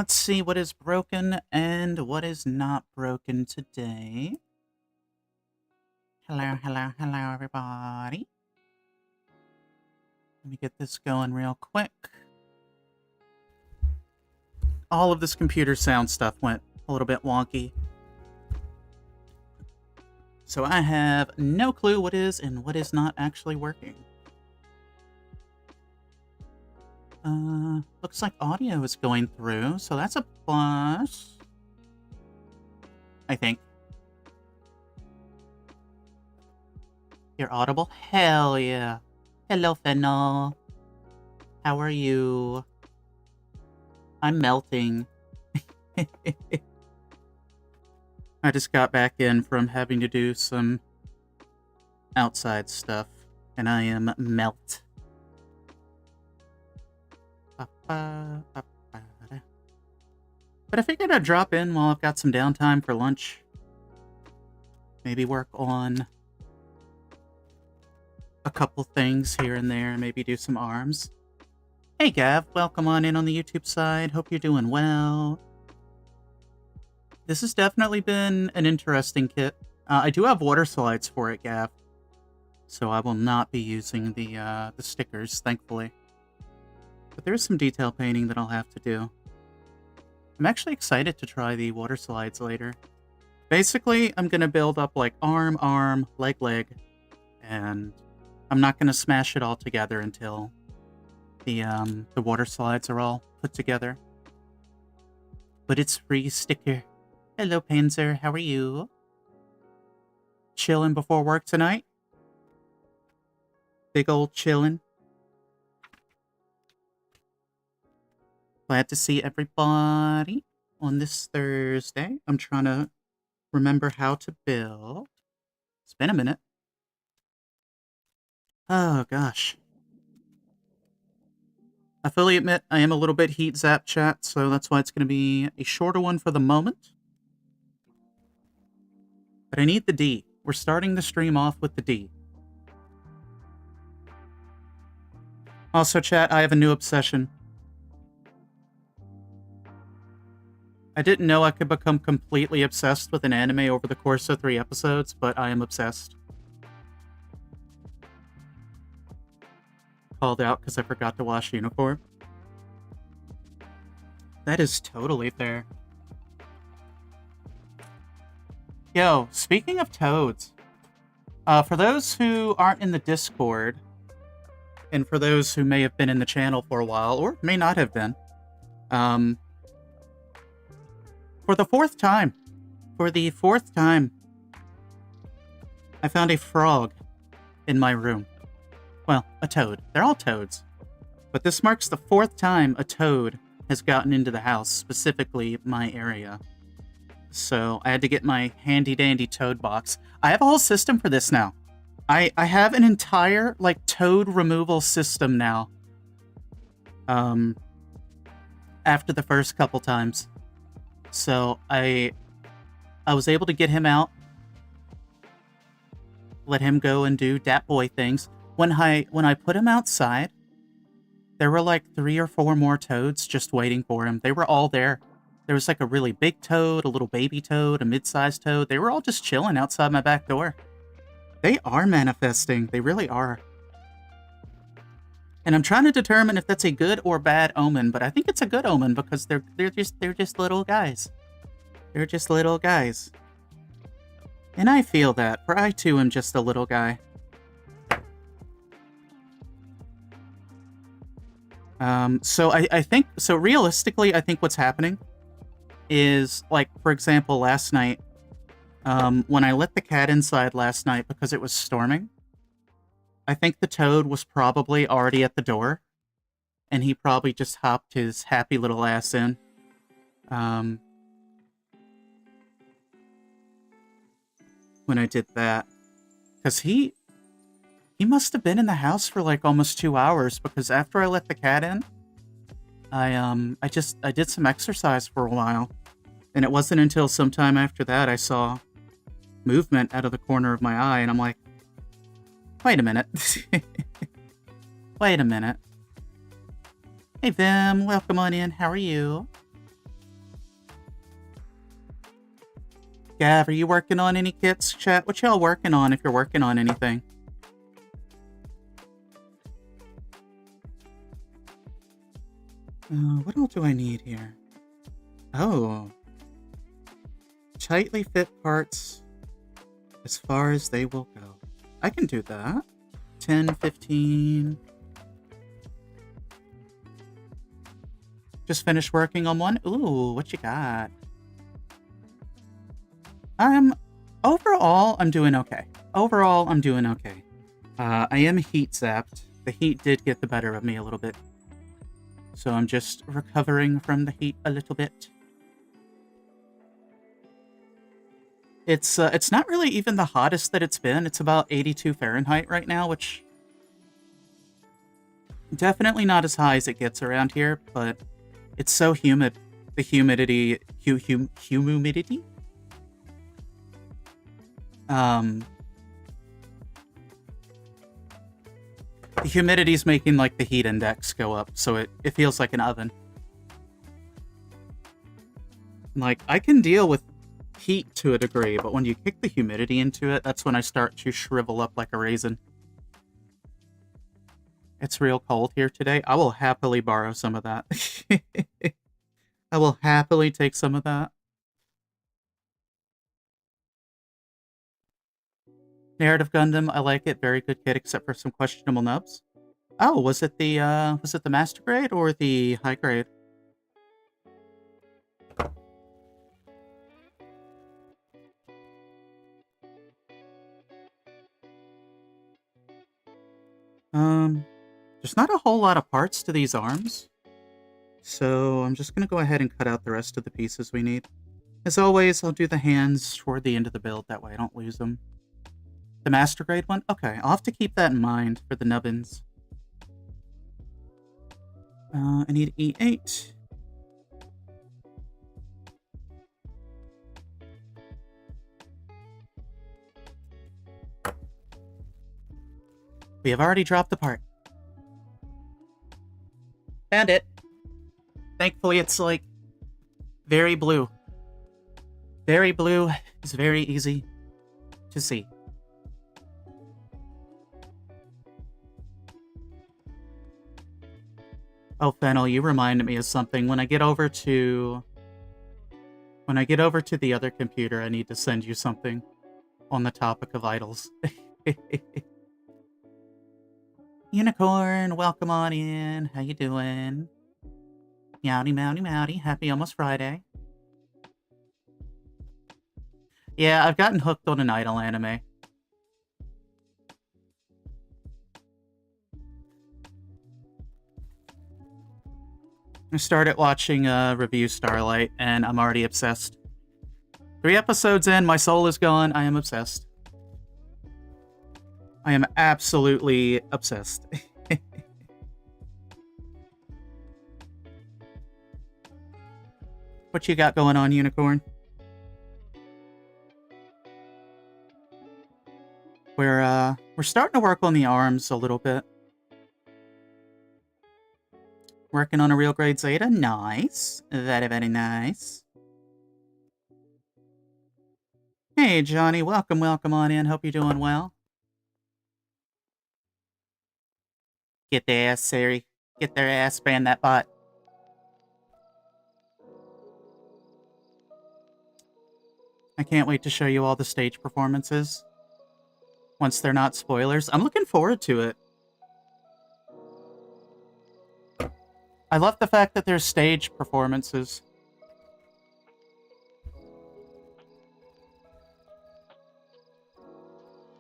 let's see what is broken and what is not broken today. Hello, everybody. Let me get this going real quick. All of this computer sound stuff went a little bit wonky. So I have no clue what is and what is not actually working. Looks like audio is going through, so that's a plus. I think. You're audible? Hell yeah. Hello, Fennel. How are you? I'm melting. I just got back in from having to do some outside stuff, and I am melt. But I figured I'd drop in while I've got some downtime for lunch. Maybe work on a couple things here and there, maybe do some arms. Hey Gav, welcome on in on the YouTube side. Hope you're doing well. This has definitely been an interesting kit. I do have water slides for it, Gav. So I will not be using the stickers, thankfully. But there's some detail painting that I'll have to do. I'm actually excited to try the water slides later. Basically, I'm going to build up like arm, leg, and I'm not going to smash it all together until the water slides are all put together. But it's free sticker. Hello, Panzer. How are you? Chilling before work tonight? Big old chilling. Glad to see everybody on this Thursday. I'm trying to remember how to build. It's been a minute. Oh, gosh. I fully admit I am a little bit heat zap chat, so that's why it's going to be a shorter one for the moment. But I need the D. We're starting the stream off with the D. Also, chat, I have a new obsession. I didn't know I could become completely obsessed with an anime over the course of 3 episodes, but I am obsessed. Called out because I forgot to wash uniform. That is totally fair. Yo, speaking of toads, for those who aren't in the Discord, and for those who may have been in the channel for a while, or may not have been, for the fourth time, I found a frog in my room. Well, a toad. They're all toads. But this marks the 4th time a toad has gotten into the house, specifically my area. So I had to get my handy-dandy toad box. I have a whole system for this now. I have an entire, like, toad removal system now. After the first couple times. So I was able to get him out. Let him go and do dat boy things. When I put him outside, there were like 3 or 4 more toads just waiting for him. They were all there. There was like a really big toad, a little baby toad, a mid-sized toad. They were all just chilling outside my back door. They are manifesting. They really are. And I'm trying to determine if that's a good or bad omen, but I think it's a good omen because they're just little guys. They're just little guys. And I feel that, for I too am just a little guy. So I think, so realistically, I think what's happening is, like, for example, last night, when I let the cat inside last night because it was storming, I think the toad was probably already at the door, and he probably just hopped his happy little ass in. When I did that, because he must have been in the house for like almost 2 hours, because after I let the cat in, I did some exercise for a while, and it wasn't until sometime after that I saw movement out of the corner of my eye, and I'm like, wait a minute. Wait a minute. Hey Vim, welcome on in. How are you? Gav, are you working on any kits, chat? What y'all working on if you're working on anything? What else do I need here? Oh. Tightly fit parts as far as they will go. I can do that. 10, 15. Just finished working on one. Ooh, what you got? Overall, I'm doing okay. Overall, I'm doing okay. I am heat zapped. The heat did get the better of me a little bit. So I'm just recovering from the heat a little bit. It's not really even the hottest that it's been. It's about 82 Fahrenheit right now, which definitely not as high as it gets around here, but it's so humid. The humidity, humidity? The humidity's making like the heat index go up, so it feels like an oven. Like, I can deal with heat to a degree, but when you kick the humidity into it, that's when I start to shrivel up like a raisin. It's real cold here today. I will happily borrow some of that. I will happily take some of that. Narrative Gundam, I like it. Very good kit, except for some questionable nubs. Oh, was it the master grade or the high grade? There's not a whole lot of parts to these arms, so I'm just gonna go ahead and cut out the rest of the pieces we need. As always, I'll do the hands toward the end of the build, that way I don't lose them. The master grade one? Okay, I'll have to keep that in mind for the nubbins. I need E8. We have already dropped the part. Found it. Thankfully, it's like very blue. Very blue is very easy to see. Oh, Fennel, you reminded me of something. When I get over to the other computer, I need to send you something on the topic of idols. Unicorn, welcome on in. How you doing? Meowdy, meowdy, meowdy. Happy almost Friday. Yeah, I've gotten hooked on an idol anime. I started watching Review Starlight, and I'm already obsessed. 3 episodes in, my soul is gone. I am obsessed. I am absolutely obsessed. What you got going on, Unicorn? We're starting to work on the arms a little bit. Working on a real grade Zeta. Nice. Very, very nice. Hey, Johnny. Welcome on in. Hope you're doing well. Get their ass, Sari. Get their ass, ban that bot. I can't wait to show you all the stage performances. Once they're not spoilers. I'm looking forward to it. I love the fact that there's stage performances.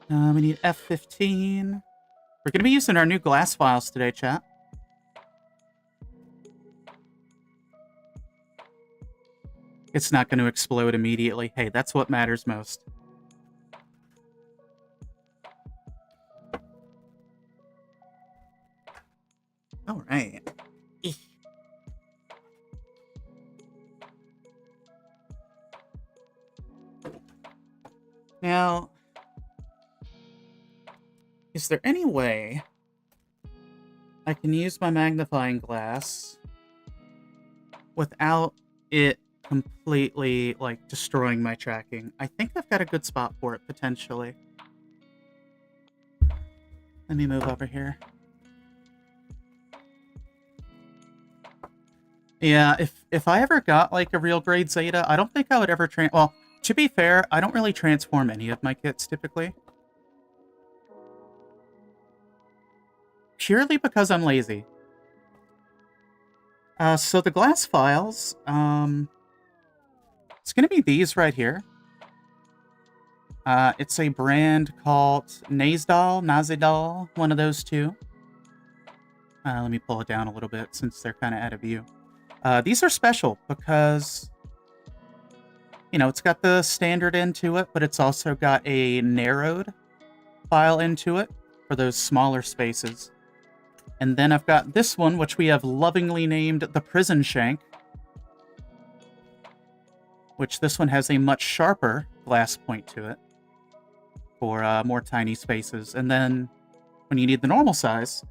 We need F15. We're going to be using our new glass files today, chat. It's not going to explode immediately. Hey, that's what matters most. All right. Now, is there any way I can use my magnifying glass without it completely, like, destroying my tracking. I think I've got a good spot for it, potentially. Let me move over here. Yeah, if I ever got, like, a real grade Zeta, I don't think I would ever well, to be fair, I don't really transform any of my kits, typically. Purely because I'm lazy. So the glass files, it's gonna be these right here. It's a brand called Nazidal, one of those two. Let me pull it down a little bit since they're kind of out of view. These are special because, you know, it's got the standard into it, but it's also got a narrowed file into it for those smaller spaces. And then I've got this one, which we have lovingly named the Prison Shank, which this one has a much sharper glass point to it for more tiny spaces. And then when you need the normal size,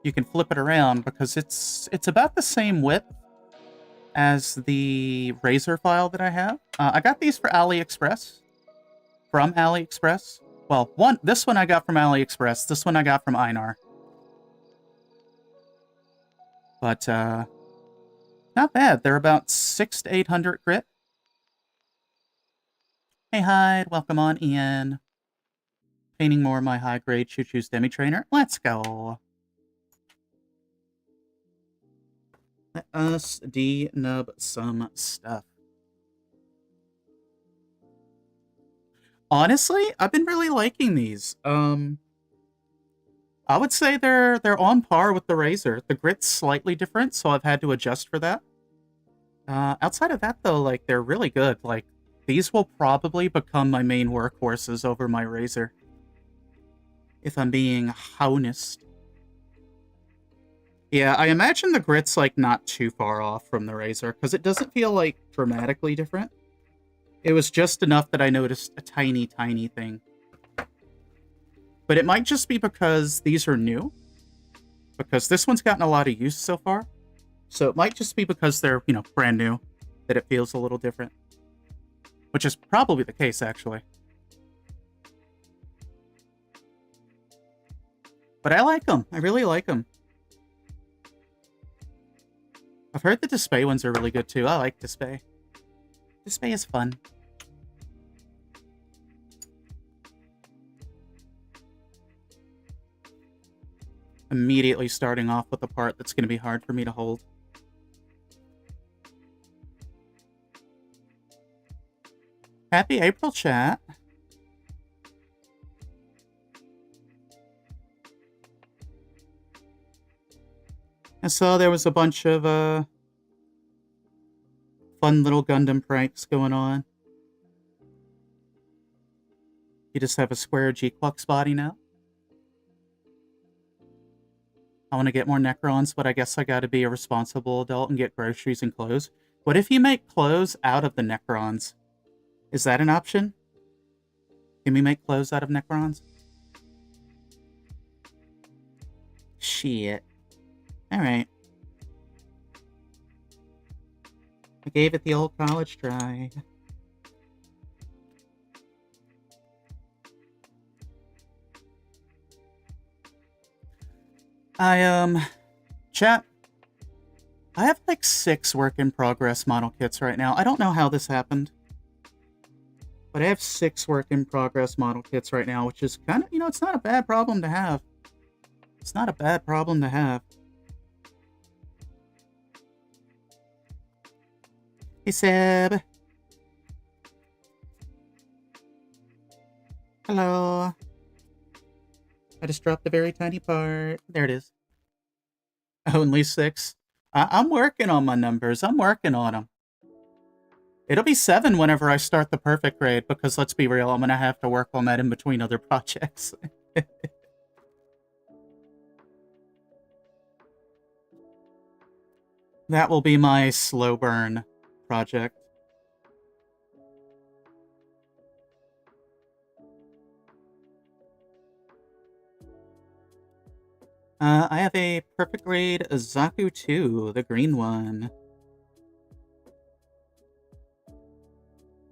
you can flip it around because it's about the same width as the razor file that I have. I got these for AliExpress. From AliExpress. Well, this one I got from AliExpress. This one I got from Einar. But, not bad. They're about 600 to 800 grit. Hey, Hyde. Welcome on, Ian. Painting more of my high-grade Choo-Choo's Demi-Trainer. Let's go. Let us denub some stuff. Honestly, I've been really liking these. I would say they're on par with the Razor. The grit's slightly different, so I've had to adjust for that. Outside of that, though, like, they're really good. Like, these will probably become my main workhorses over my Razor. If I'm being honest. Yeah, I imagine the grit's, like, not too far off from the Razor, because it doesn't feel, like, dramatically different. It was just enough that I noticed a tiny, tiny thing. But it might just be because these are new. Because this one's gotten a lot of use so far. So it might just be because they're, you know, brand new, that it feels a little different. Which is probably the case, actually. But I like them. I really like them. I've heard the Display ones are really good, too. I like Display. Display is fun. Immediately starting off with a part that's going to be hard for me to hold. Happy April, chat. I saw there was a bunch of fun little Gundam pranks going on. You just have a square Gquux body now. I want to get more Necrons, but I guess I got to be a responsible adult and get groceries and clothes. What if you make clothes out of the Necrons? Is that an option? Can we make clothes out of Necrons? Shit. Alright. I gave it the old college try. Chat, I have like 6 work-in-progress model kits right now. I don't know how this happened. But I have 6 work-in-progress model kits right now, which is kind of, you know, it's not a bad problem to have. It's not a bad problem to have. Hey, Seb. Hello. I just dropped a very tiny part. There it is. Only 6. I'm working on my numbers. I'm working on them. It'll be 7 whenever I start the perfect grade, because let's be real, I'm going to have to work on that in between other projects. That will be my slow burn project. I have a perfect grade Zaku 2, the green one.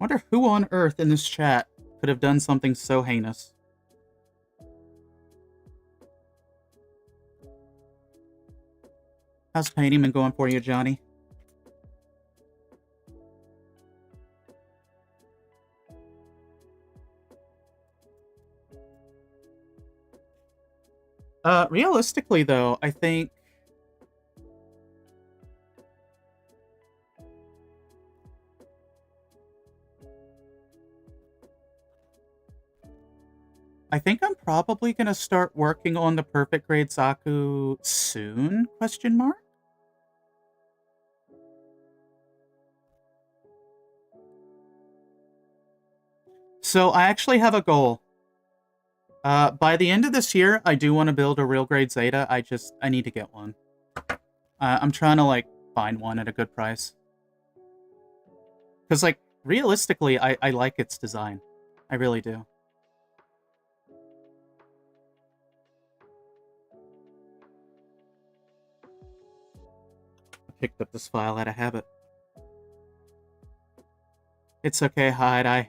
Wonder who on earth in this chat could have done something so heinous. How's painting been going for you, Johnny? Realistically, though, I think... I'm probably going to start working on the perfect grade Zaku soon, question mark? So I actually have a goal. By the end of this year, I do want to build a real grade Zeta. I need to get one. I'm trying to, like, find one at a good price. Because, like, realistically, I like its design. I really do. I picked up this file out of habit. It's okay, Hyde.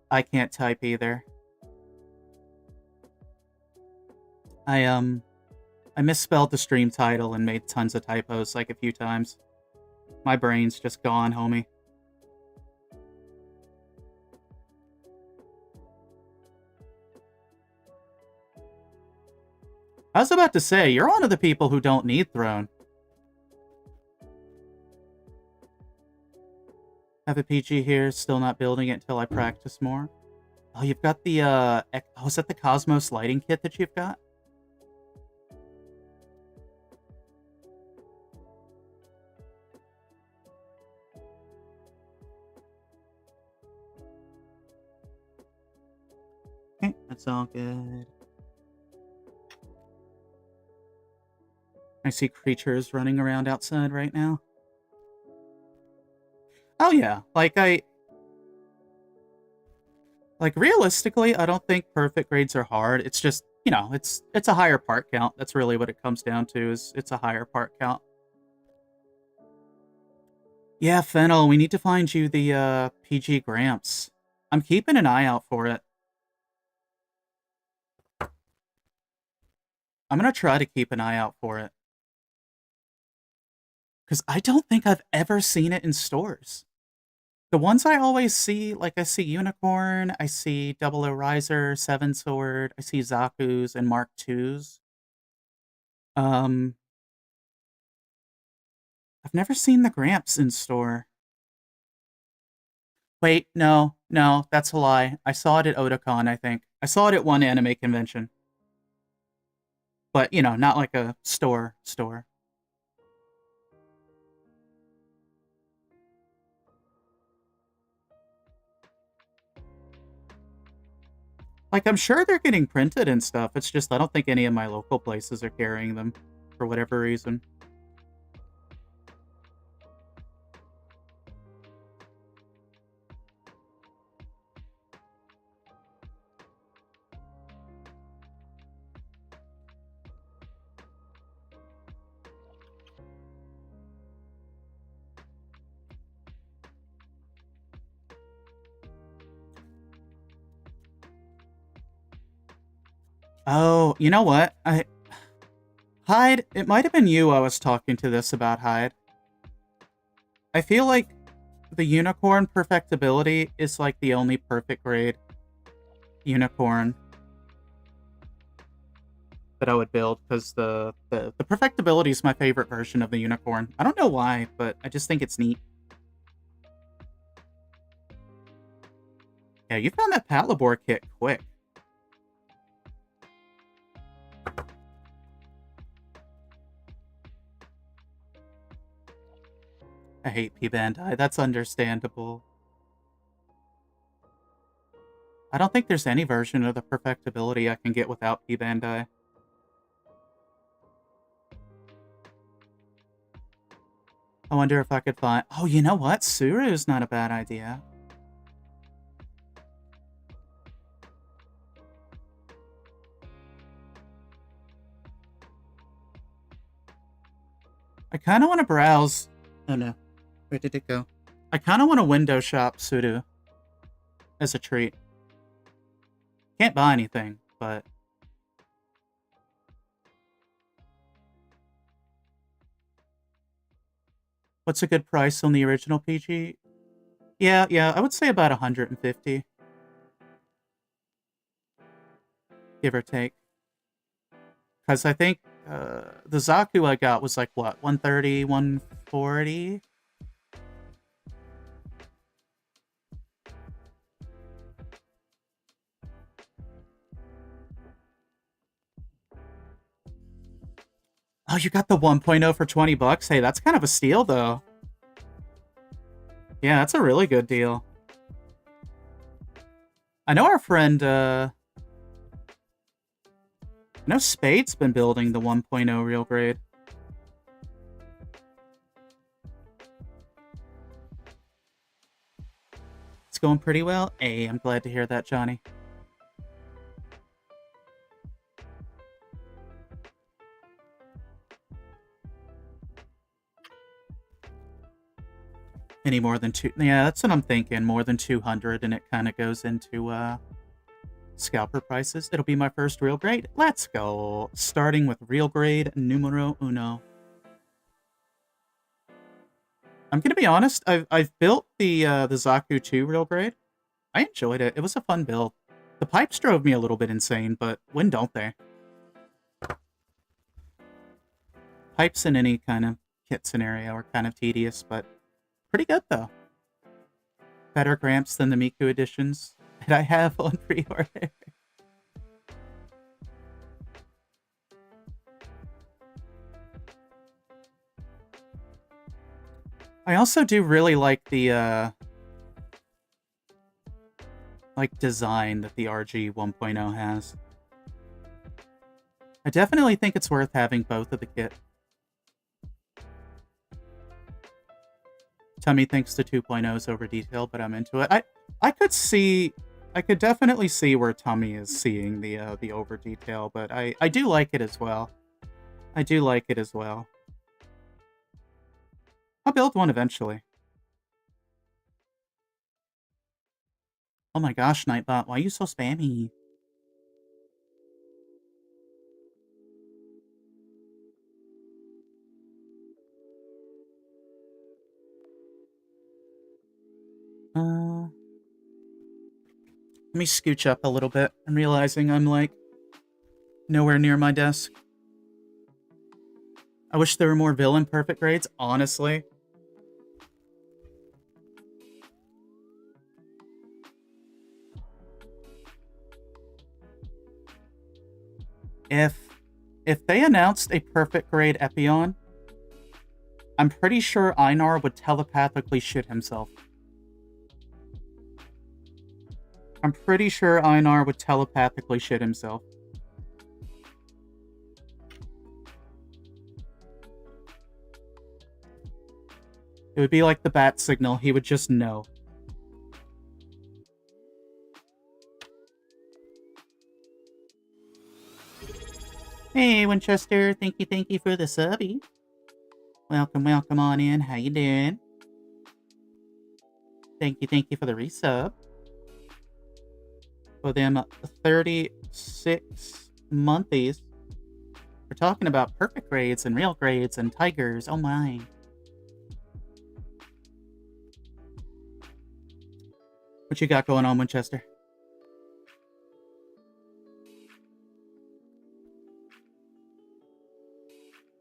I can't type either. I misspelled the stream title and made tons of typos, like, a few times. My brain's just gone, homie. I was about to say, you're one of the people who don't need Throne. Have a PG here, still not building it until I practice more. Oh, you've got the, oh, is that the Cosmos lighting kit that you've got? Okay, that's all good. I see creatures running around outside right now. Oh yeah, like realistically, I don't think perfect grades are hard. It's just, you know, it's a higher part count. That's really what it comes down to, is it's a higher part count. Yeah, Fennel, we need to find you the PG Gramps. I'm keeping an eye out for it. I'm gonna try to keep an eye out for it. Because I don't think I've ever seen it in stores. The ones I always see, like, I see Unicorn, I see Double O Riser, Seven Sword, I see Zaku's and Mark II's. I've never seen the Gramps in store. Wait, no, that's a lie. I saw it at Otakon, I think. I saw it at one anime convention. But, you know, not like a store. Like, I'm sure they're getting printed and stuff. It's just I don't think any of my local places are carrying them for whatever reason. Oh, you know what? Hyde, it might have been you I was talking to this about, Hyde. I feel like the Unicorn perfectibility is like the only perfect grade Unicorn that I would build, because the perfectibility is my favorite version of the Unicorn. I don't know why, but I just think it's neat. Yeah, you found that Patlabor kit quick. I hate P-Bandai. That's understandable. I don't think there's any version of the perfectibility I can get without P-Bandai. I wonder if I could find... Oh, you know what? Suru's not a bad idea. I kind of want to browse... Oh no. Where did it go? I kind of want to window shop Suru. as a treat. Can't buy anything, but... What's a good price on the original PG? Yeah, I would say about 150. Give or take. Because I think the Zaku I got was like, what, 130, 140? Oh, you got the 1.0 for 20 bucks? Hey, that's kind of a steal, though. Yeah, that's a really good deal. I know our friend, I know Spade's been building the 1.0 real grade. It's going pretty well. Hey, I'm glad to hear that, Johnny. Any more than two? Yeah, that's what I'm thinking. More than 200, and it kind of goes into scalper prices. It'll be my first real grade. Let's go. Starting with real grade numero uno. I'm gonna be honest. I've built the Zaku 2 real grade. I enjoyed it. It was a fun build. The pipes drove me a little bit insane, but when don't they? Pipes in any kind of kit scenario are kind of tedious, but pretty good though. Better Gramps than the Miku editions that I have on pre-order. I also do really like the design that the RG 1.0 has. I definitely think it's worth having both of the kit. Tummy thinks the 2.0's over detailed, but I'm into it. I could definitely see where Tummy is seeing the over detail, but I do like it as well. I do like it as well. I'll build one eventually. Oh my gosh, Nightbot, why are you so spammy? Let me scooch up a little bit. I'm realizing I'm, like, nowhere near my desk. I wish there were more villain perfect grades, honestly. If they announced a perfect grade Epion, I'm pretty sure Einar would telepathically shit himself. I'm pretty sure Einar would telepathically shit himself. It would be like the bat signal. He would just know. Hey, Winchester. Thank you for the subby. Welcome on in. How you doing? Thank you for the resub. For them 36 monthlies. We're talking about perfect grades and real grades and tigers. Oh my. What you got going on, Winchester?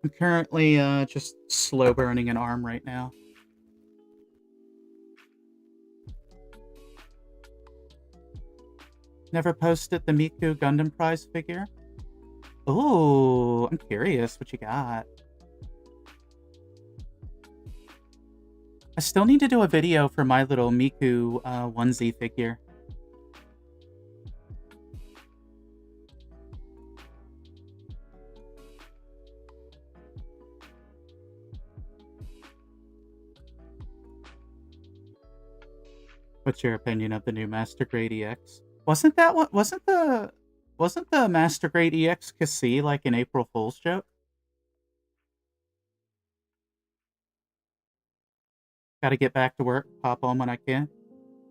I'm currently just slow burning an arm right now. Never posted the Miku Gundam prize figure? Ooh, I'm curious what you got. I still need to do a video for my little Miku onesie figure. What's your opinion of the new Master Grade EX? Wasn't that what? Wasn't the Master Grade EX Cassie like an April Fool's joke? Gotta get back to work. Pop on when I can.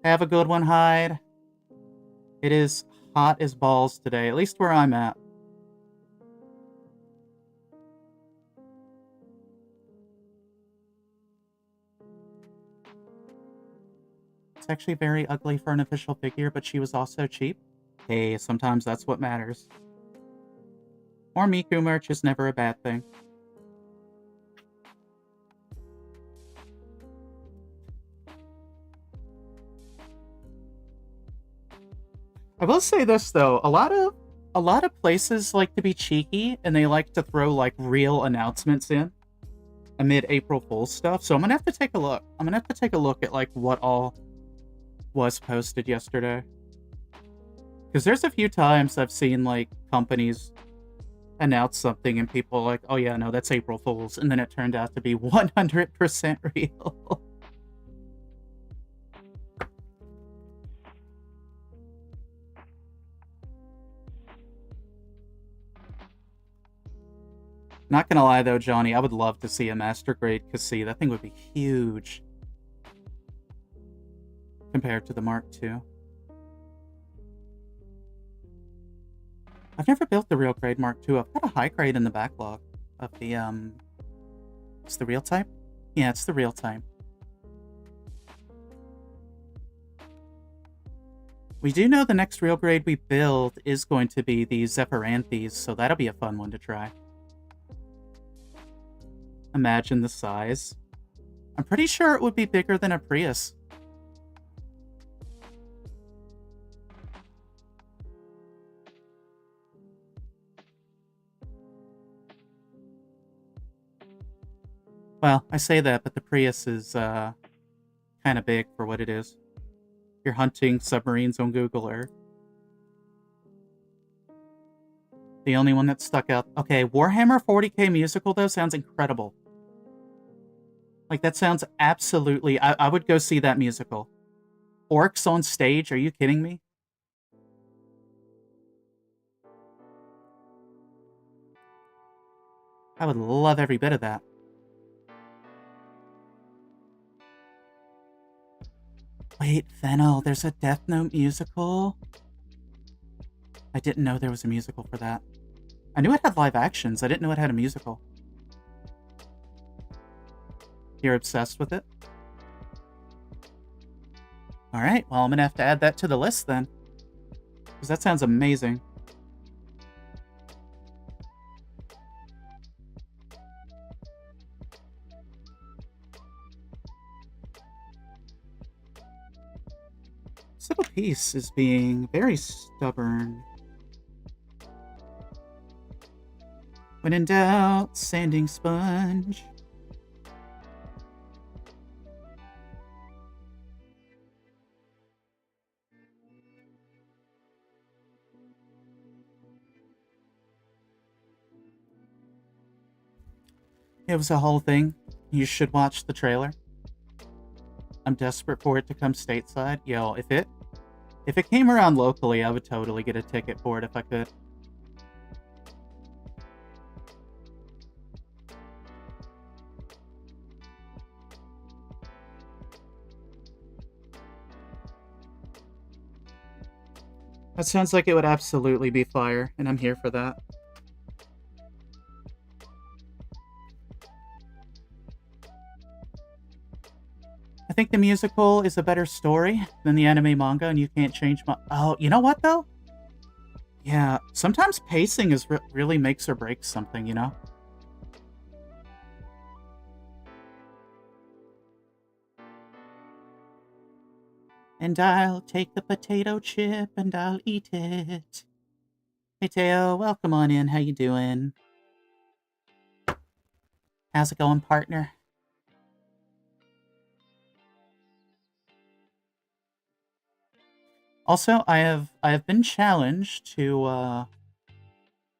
Have a good one, Hyde. It is hot as balls today, at least where I'm at. It's actually very ugly for an official figure, but she was also cheap. Hey, sometimes that's what matters. More Miku merch is never a bad thing. I will say this though, a lot of places like to be cheeky and they like to throw like real announcements in amid April Fool's stuff. So I'm gonna have to take a look. I'm gonna have to take a look at like what all was posted yesterday. Because there's a few times I've seen like companies announce something and people are like, oh yeah, no, that's April Fool's, and then it turned out to be 100% real. Not gonna lie though, Johnny, I would love to see a Master Grade Cassie. That thing would be huge compared to the Mark II. I've never built the real grade Mark II. I've got a high grade in the backlog of the, it's the real type? Yeah, it's the real type. We do know the next real grade we build is going to be the Zephyranthes, so that'll be a fun one to try. Imagine the size. I'm pretty sure it would be bigger than a Prius. Well, I say that, but the Prius is kind of big for what it is. You're hunting submarines on Google Earth. The only one that stuck out. Okay, Warhammer 40k musical, though, sounds incredible. Like, that sounds absolutely... I would go see that musical. Orcs on stage? Are you kidding me? I would love every bit of that. Wait, Fennel, there's a Death Note musical? I didn't know there was a musical for that. I knew it had live actions. I didn't know it had a musical. You're obsessed with it? Alright, well, I'm gonna have to add that to the list then. Because that sounds amazing. This little piece is being very stubborn. When in doubt, sanding sponge. It was a whole thing. You should watch the trailer. I'm desperate for it to come stateside. Yo, if it came around locally, I would totally get a ticket for it if I could. That sounds like it would absolutely be fire, and I'm here for that. I think the musical is a better story than the anime manga, and you can't change my... Oh, you know what, though? Yeah, sometimes pacing is really makes or breaks something, you know? And I'll take the potato chip and I'll eat it. Hey, Teo, welcome on in. How you doing? How's it going, partner? Also, I have been challenged to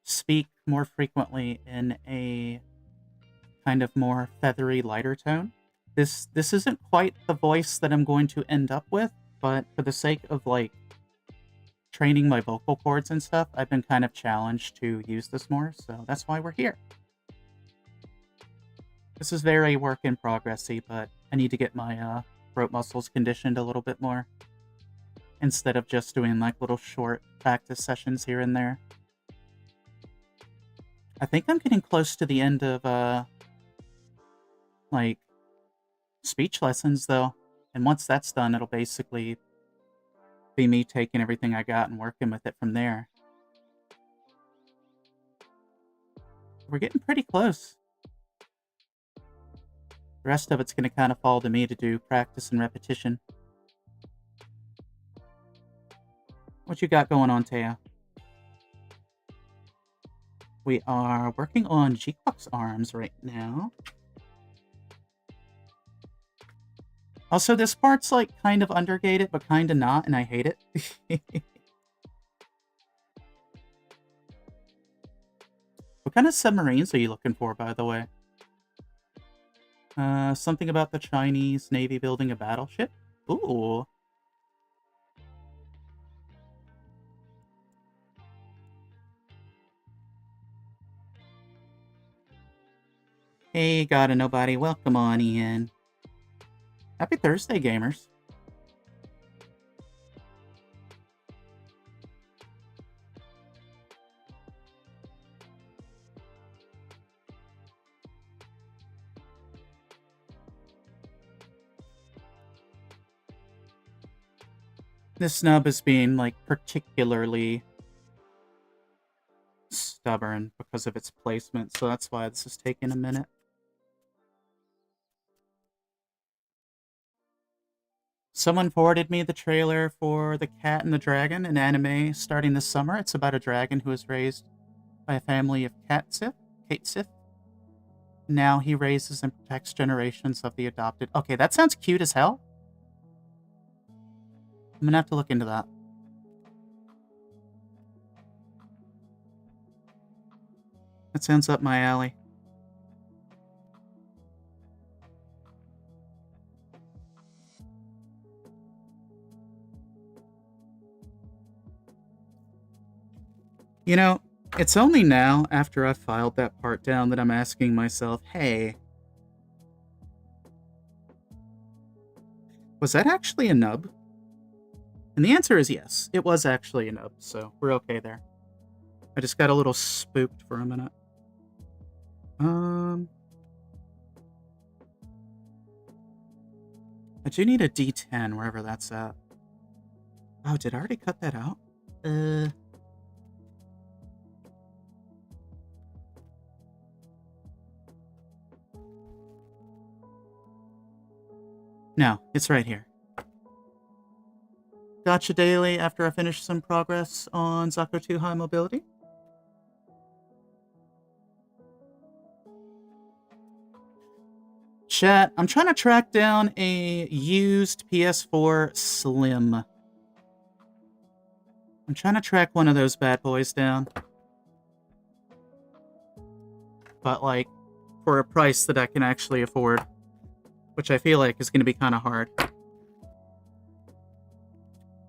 speak more frequently in a kind of more feathery, lighter tone. This isn't quite the voice that I'm going to end up with, but for the sake of like training my vocal cords and stuff, I've been kind of challenged to use this more, so that's why we're here. This is very work in progressy, but I need to get my throat muscles conditioned a little bit more. instead of just doing like little short practice sessions here and there. I think I'm getting close to the end of like speech lessons though, and once that's done, it'll basically be me taking everything I got and working with it from there. We're getting pretty close. The rest of it's going to kind of fall to me to do practice and repetition. What you got going on, Taya? We are working on Gquux arms right now. Also, this part's like kind of undergated, but kind of not, and I hate it. What kind of submarines are you looking for, by the way? Something about the Chinese Navy building a battleship? Ooh. Hey, gotta nobody. Welcome on in. Happy Thursday, gamers. This snub is being, like, particularly stubborn because of its placement, so that's why this is taking a minute. Someone forwarded me the trailer for The Cat and the Dragon, an anime starting this summer. It's about a dragon who was raised by a family of Kate Sith. Now he raises and protects generations of the adopted... Okay, that sounds cute as hell. I'm gonna have to look into that. That sounds up my alley. You know, it's only now, after I've filed that part down, that I'm asking myself, hey, was that actually a nub? And the answer is yes, it was actually a nub, so we're okay there. I just got a little spooked for a minute. I do need a D10, wherever that's at. Oh, did I already cut that out? No, it's right here. Gotcha daily after I finish some progress on Zako 2 High Mobility. Chat, I'm trying to track down a used PS4 Slim. I'm trying to track one of those bad boys down. But, like, for a price that I can actually afford. Which I feel like is going to be kind of hard.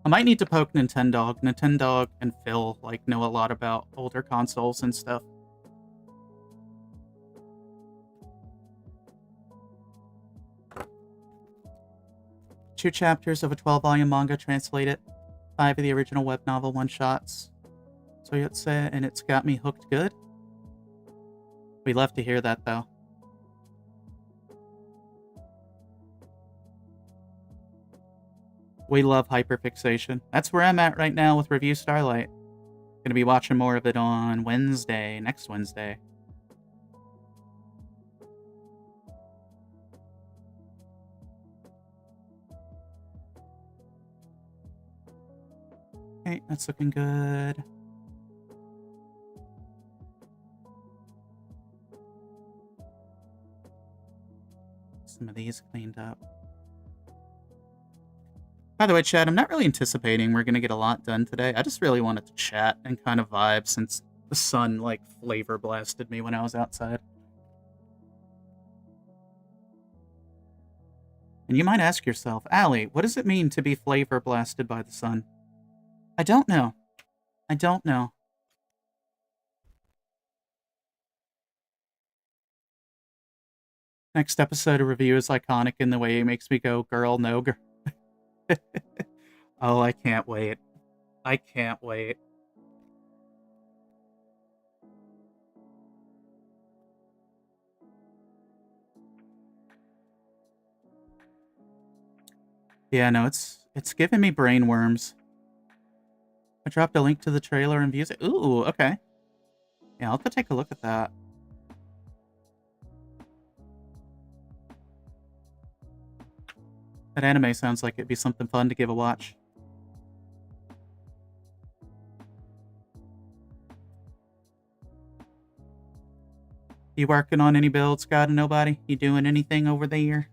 I might need to poke Nintendo. Nintendo and Phil, like, know a lot about older consoles and stuff. Two chapters of a 12-volume manga translated. 5 of the original web novel one-shots. So you'd say, and it's got me hooked good. We love to hear that, though. We love hyperfixation. That's where I'm at right now with Review Starlight. Gonna be watching more of it on Wednesday, next Wednesday. Okay, that's looking good. Some of these cleaned up. By the way, chat, I'm not really anticipating we're going to get a lot done today. I just really wanted to chat and kind of vibe since the sun, like, flavor blasted me when I was outside. And you might ask yourself, Allie, what does it mean to be flavor blasted by the sun? I don't know. I don't know. Next episode of review is iconic in the way it makes me go, girl, no, girl. Oh, I can't wait. I can't wait. Yeah, no, it's giving me brain worms. I dropped a link to the trailer and views it. Ooh, okay. Yeah, I'll have to take a look at that. That anime sounds like it'd be something fun to give a watch. You working on any builds, God and Nobody? You doing anything over there?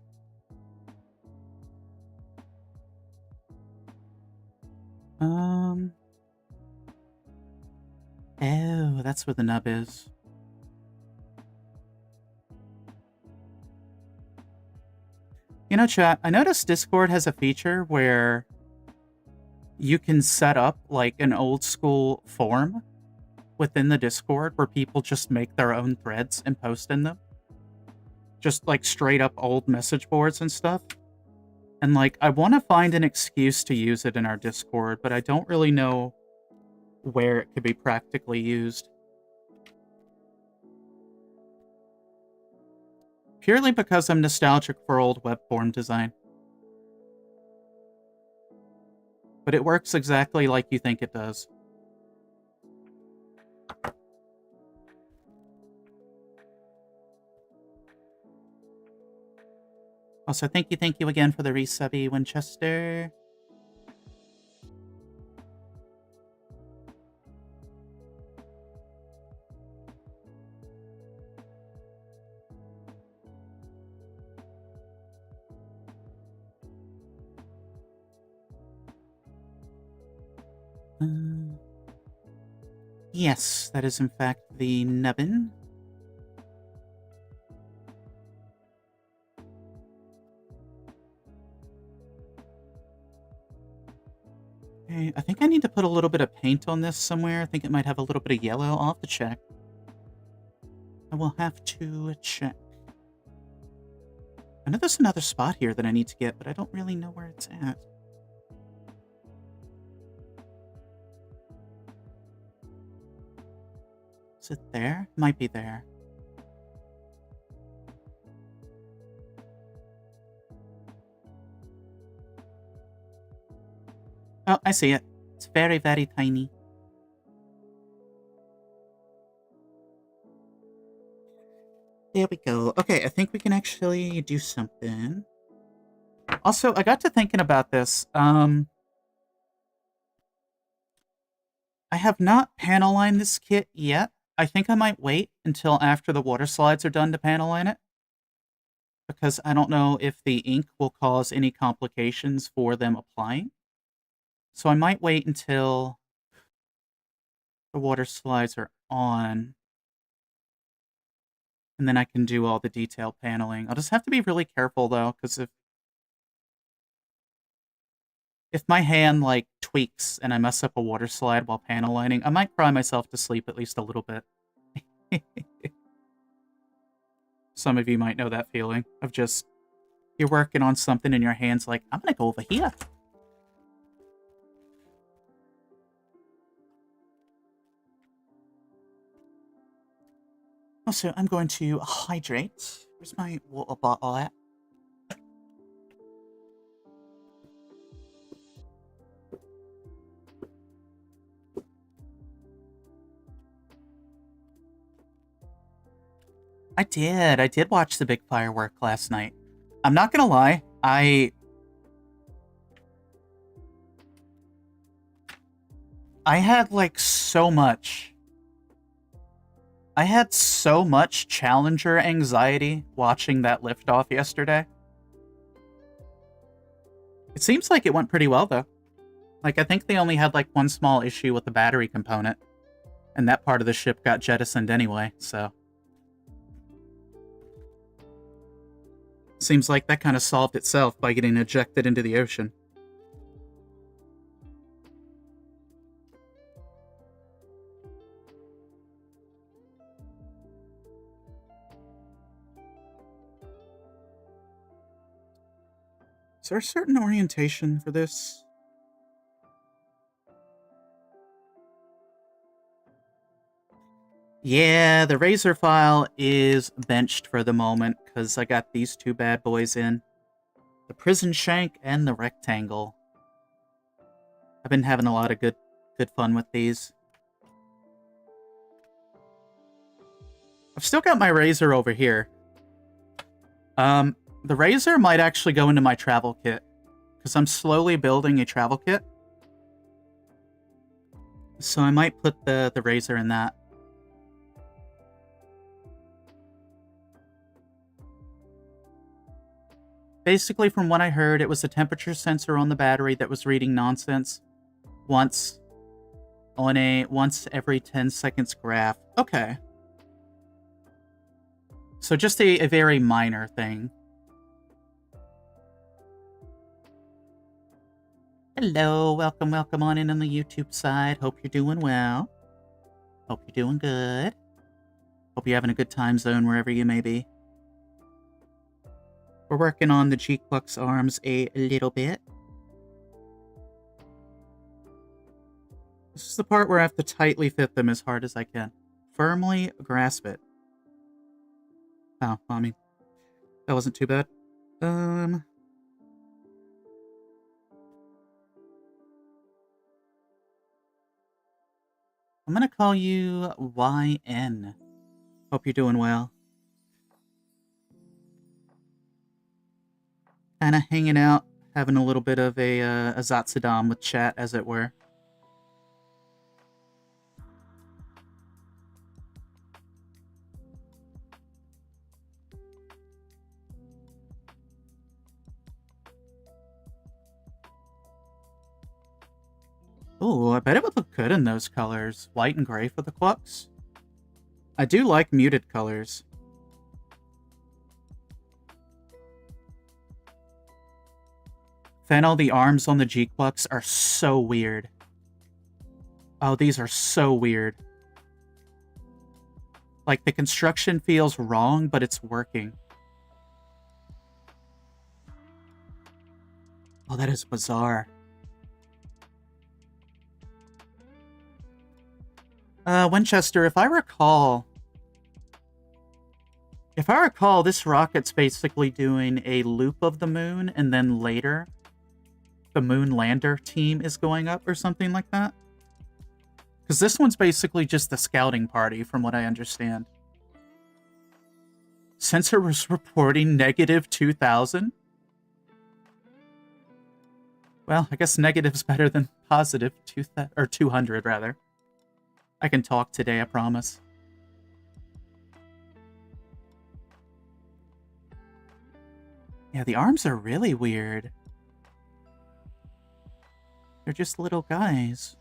Oh, that's where the nub is. You know, chat, I noticed Discord has a feature where you can set up like an old school forum within the Discord where people just make their own threads and post in them. Just like straight up old message boards and stuff. And like, I want to find an excuse to use it in our Discord, but I don't really know where it could be practically used. Purely because I'm nostalgic for old web form design. But it works exactly like you think it does. Also, thank you again for the resubby, Winchester. Yes, that is in fact the nubbin. Okay, I think I need to put a little bit of paint on this somewhere. I think it might have a little bit of yellow. I'll have to check. I will have to check. I know there's another spot here that I need to get, but I don't really know where it's at. Is it there? Might be there. Oh, I see it. It's very, very tiny. There we go. Okay, I think we can actually do something. Also, I got to thinking about this. I have not panel lined this kit yet. I think I might wait until after the water slides are done to panel line it. Because I don't know if the ink will cause any complications for them applying. So I might wait until the water slides are on. And then I can do all the detailed paneling. I'll just have to be really careful though, because if my hand like tweaks and I mess up a water slide while panel lining, I might cry myself to sleep at least a little bit. Some of you might know that feeling of just, you're working on something and your hand's like, I'm gonna go over here. Also, I'm going to hydrate. Where's my water bottle at? I did watch the big firework last night. I'm not gonna lie, I had like so much. I had so much Challenger anxiety watching that liftoff yesterday. It seems like it went pretty well though. Like I think they only had like one small issue with the battery component. And that part of the ship got jettisoned anyway, so. Seems like that kind of solved itself by getting ejected into the ocean. Is there a certain orientation for this? Yeah, the razor file is benched for the moment because I got these two bad boys in. The prison shank and the rectangle. I've been having a lot of good fun with these. I've still got my razor over here. The razor might actually go into my travel kit because I'm slowly building a travel kit. So I might put the razor in that. Basically, from what I heard, it was a temperature sensor on the battery that was reading nonsense once on a once every 10 seconds graph. Okay. So just a very minor thing. Hello, welcome on in on the YouTube side. Hope you're doing well. Hope you're doing good. Hope you're having a good time zone wherever you may be. We're working on the Gquux arms a little bit. This is the part where I have to tightly fit them as hard as I can. Firmly grasp it. Oh, I mean, that wasn't too bad. I'm gonna call you YN. Hope you're doing well. Kind of hanging out, having a little bit of a Zatsadam with chat, as it were. Oh, I bet it would look good in those colors. White and gray for the Quux. I do like muted colors. Fennel, the arms on the Gquux are so weird. Oh, these are so weird. Like, the construction feels wrong, but it's working. Oh, that is bizarre. Winchester, if I recall, this rocket's basically doing a loop of the moon, and then later, the moon lander team is going up or something like that. Because this one's basically just the scouting party, from what I understand. Sensor was reporting negative 2,000. Well, I guess negative's better than positive 200, rather. I can talk today, I promise. Yeah, the arms are really weird. They're just little guys.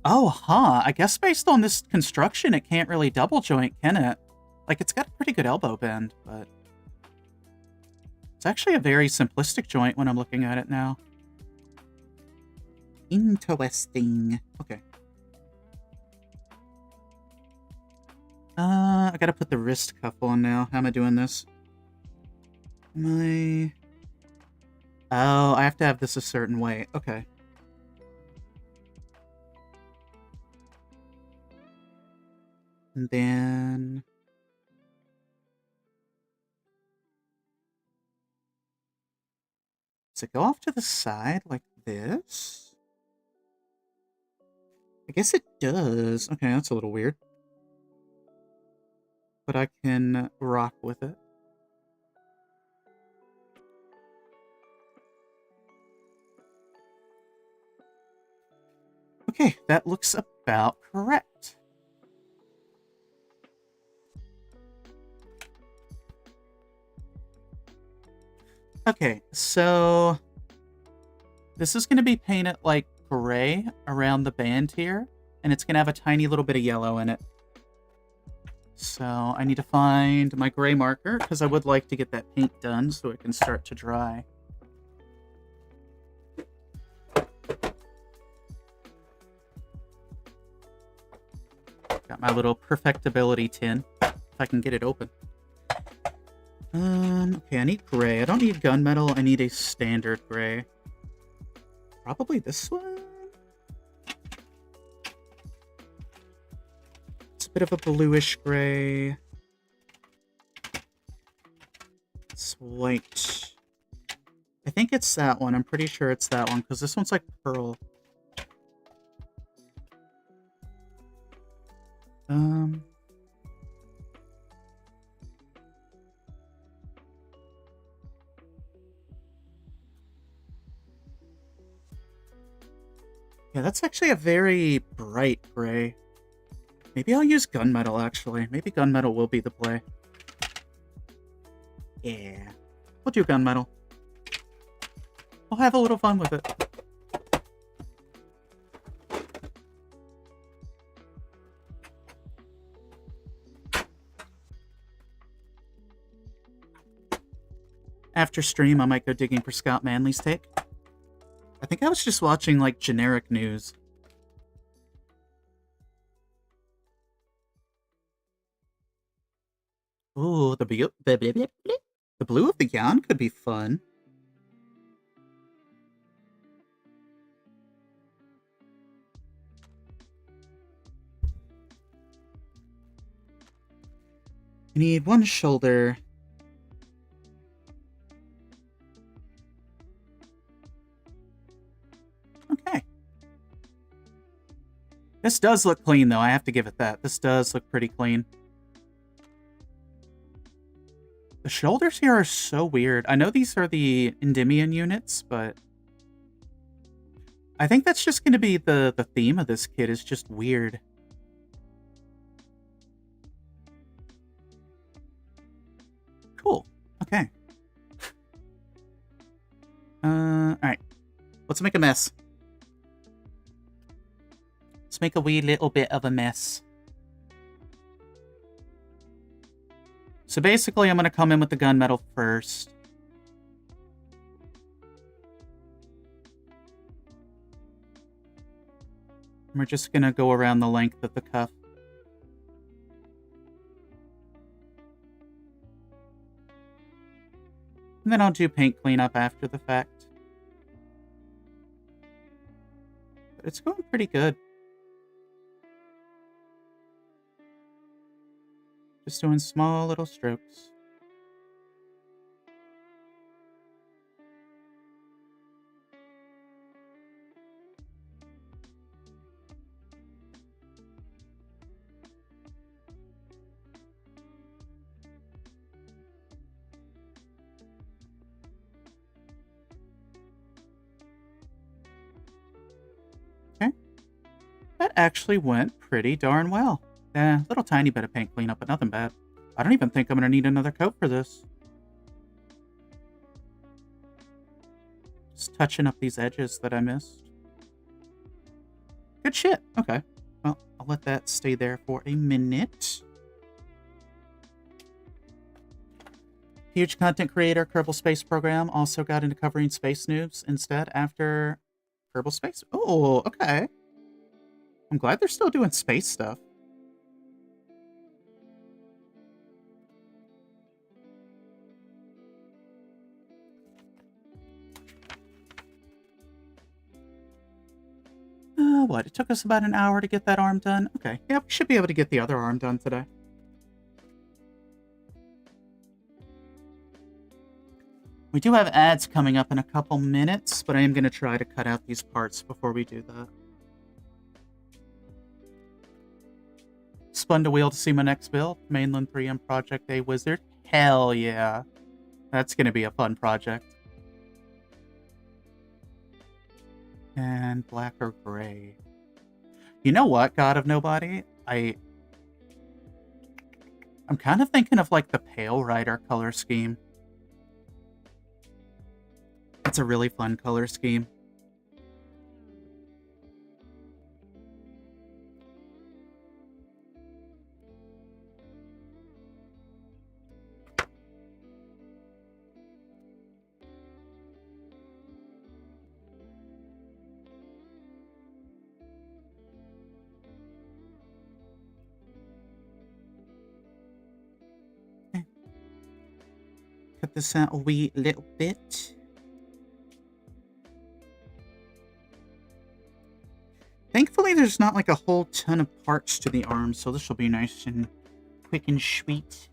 Oh, huh. I guess based on this construction, it can't really double joint, can it? Like, it's got a pretty good elbow bend, but... it's actually a very simplistic joint when I'm looking at it now. Interesting. Okay. I gotta put the wrist cuff on now. How am I doing this? Oh, I have to have this a certain way. Okay. And then... does it go off to the side like this? I guess it does. Okay, that's a little weird. But I can rock with it. Okay, that looks about correct. Okay, so this is going to be painted like gray around the band here, and it's going to have a tiny little bit of yellow in it. So I need to find my gray marker, because I would like to get that paint done so it can start to dry. Got my little perfectibility tin, if I can get it open. Okay, I need gray. I don't need gunmetal, I need a standard gray. Probably this one? It's a bit of a bluish gray. It's white. I think it's that one. I'm pretty sure it's that one, because this one's like pearl. Yeah, that's actually a very bright gray. Maybe I'll use gunmetal, actually. Maybe gunmetal will be the play. Yeah. We'll do gunmetal. We'll have a little fun with it. After stream, I might go digging for Scott Manley's take. I think I was just watching, like, generic news. Ooh, the blue of the yarn could be fun. I need one shoulder. Okay. This does look clean, though. I have to give it that. This does look pretty clean. The shoulders here are so weird. I know these are the Endymion units, but I think that's just going to be the theme of this kit is just weird. Cool. Okay. Alright. Let's make a mess. Let's make a wee little bit of a mess. So basically, I'm going to come in with the gunmetal first. And we're just going to go around the length of the cuff. And then I'll do paint cleanup after the fact. But it's going pretty good. Just doing small little strokes. Okay. That actually went pretty darn well. Little tiny bit of paint cleanup, but nothing bad. I don't even think I'm going to need another coat for this. Just touching up these edges that I missed. Good shit. Okay. Well, I'll let that stay there for a minute. Huge content creator, Kerbal Space Program, also got into covering space news instead after Kerbal Space. Oh, okay. I'm glad they're still doing space stuff. What? It took us about an hour to get that arm done? Okay. Yeah, we should be able to get the other arm done today. We do have ads coming up in a couple minutes, but I am going to try to cut out these parts before we do that. Spun to wheel to see my next build. Mainland 3M Project A Wizard. Hell yeah. That's going to be a fun project. And black or gray. You know what, God of Nobody? I'm kind of thinking of like the Pale Rider color scheme. It's a really fun color scheme. Cut this out a wee little bit. Thankfully, there's not like a whole ton of parts to the arm, so this will be nice and quick and sweet.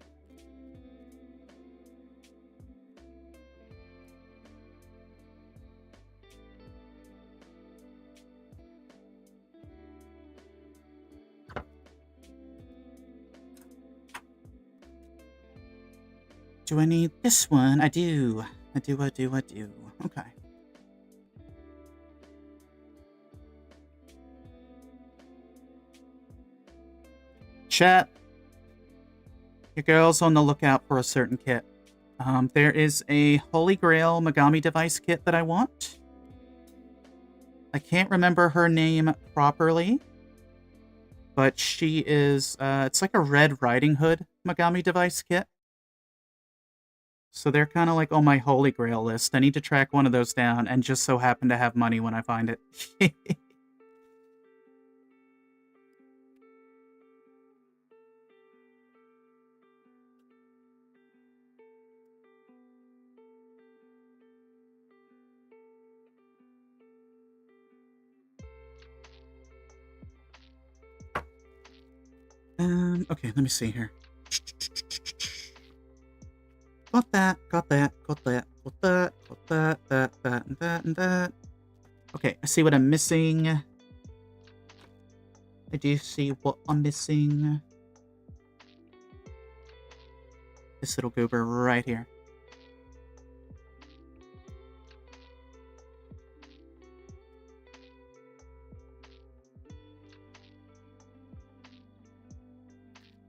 Do I need this one? I do. I do. Okay. Chat. Your girl's on the lookout for a certain kit. There is a Holy Grail Megami device kit that I want. I can't remember her name properly, but she is, it's like a Red Riding Hood Megami device kit. So they're kind of like on my Holy Grail list. I need to track one of those down and just so happen to have money when I find it. Okay, let me see here. Got that. Okay, I see what I'm missing. I do see what I'm missing. This little goober right here.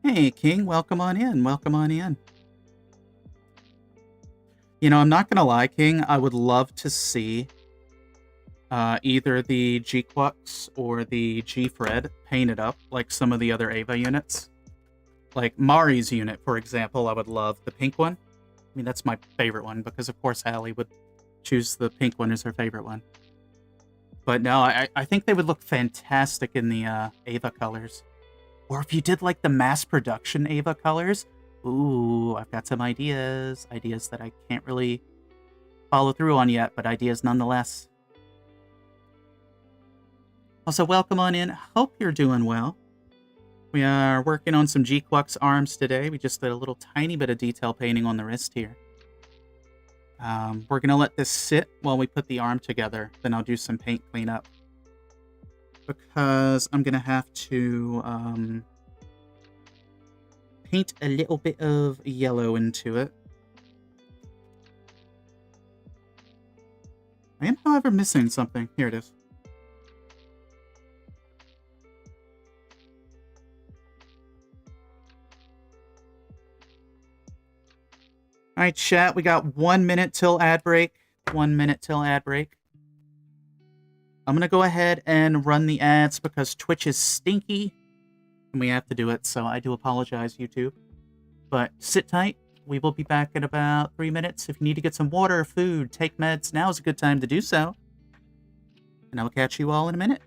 Hey, King, welcome on in. You know, I'm not gonna lie, King. I would love to see either the Gquux or the Gfred painted up like some of the other Ava units. Like Mari's unit, for example, I would love the pink one. I mean, that's my favorite one because, of course, Allie would choose the pink one as her favorite one. But no, I think they would look fantastic in the Ava colors. Or if you did like the mass production Ava colors, ooh, I've got some ideas. Ideas that I can't really follow through on yet, but ideas nonetheless. Also, welcome on in. Hope you're doing well. We are working on some Gquux arms today. We just did a little tiny bit of detail painting on the wrist here. We're going to let this sit while we put the arm together. Then I'll do some paint cleanup. Because I'm going to have to paint a little bit of yellow into it. I am, however, missing something. Here it is. All right, chat, we got 1 minute till ad break. 1 minute till ad break. I'm going to go ahead and run the ads because Twitch is stinky. And we have to do it, so I do apologize, YouTube. But sit tight. We will be back in about 3 minutes. If you need to get some water, food, take meds, now is a good time to do so. And I will catch you all in a minute.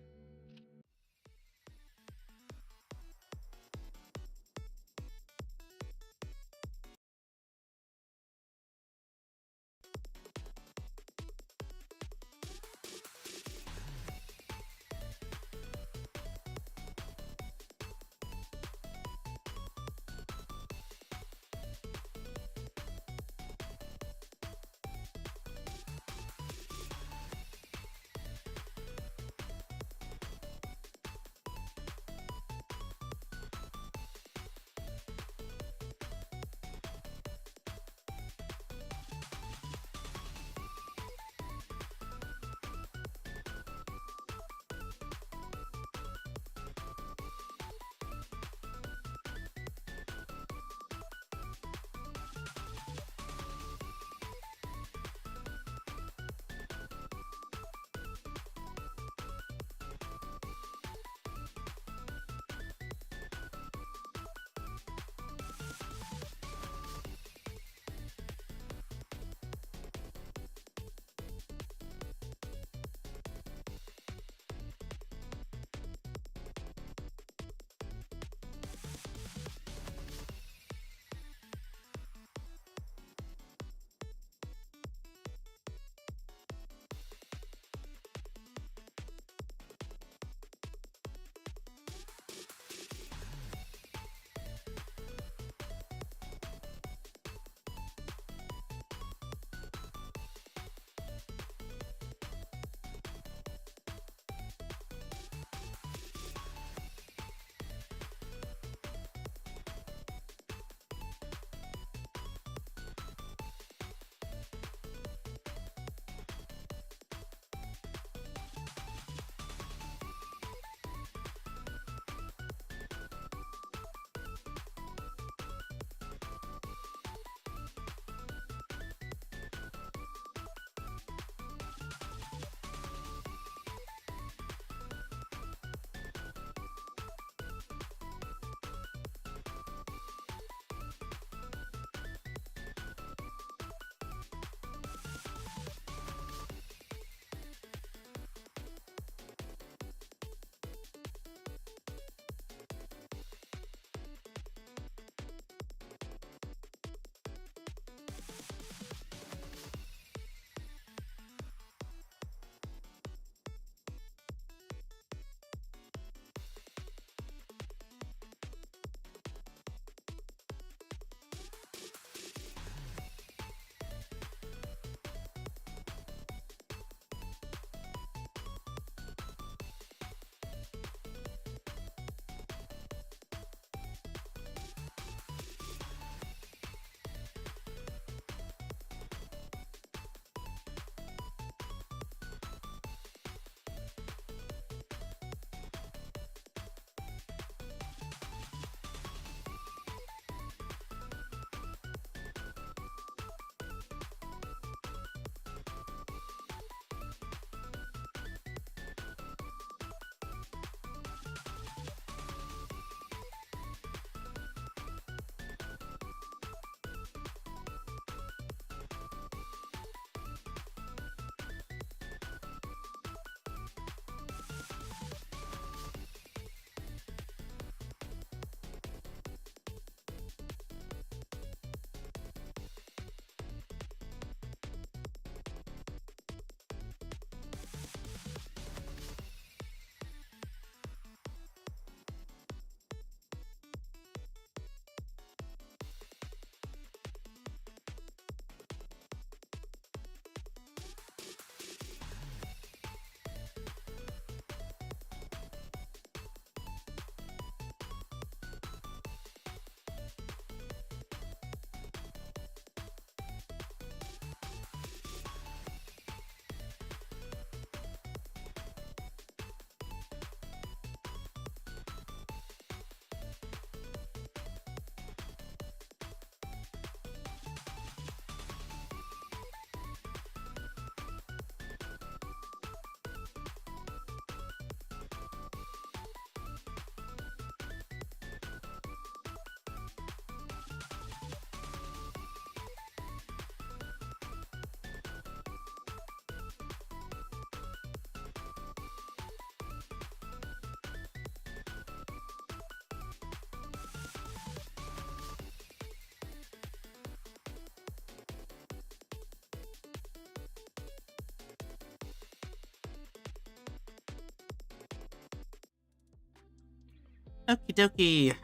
Okie dokie.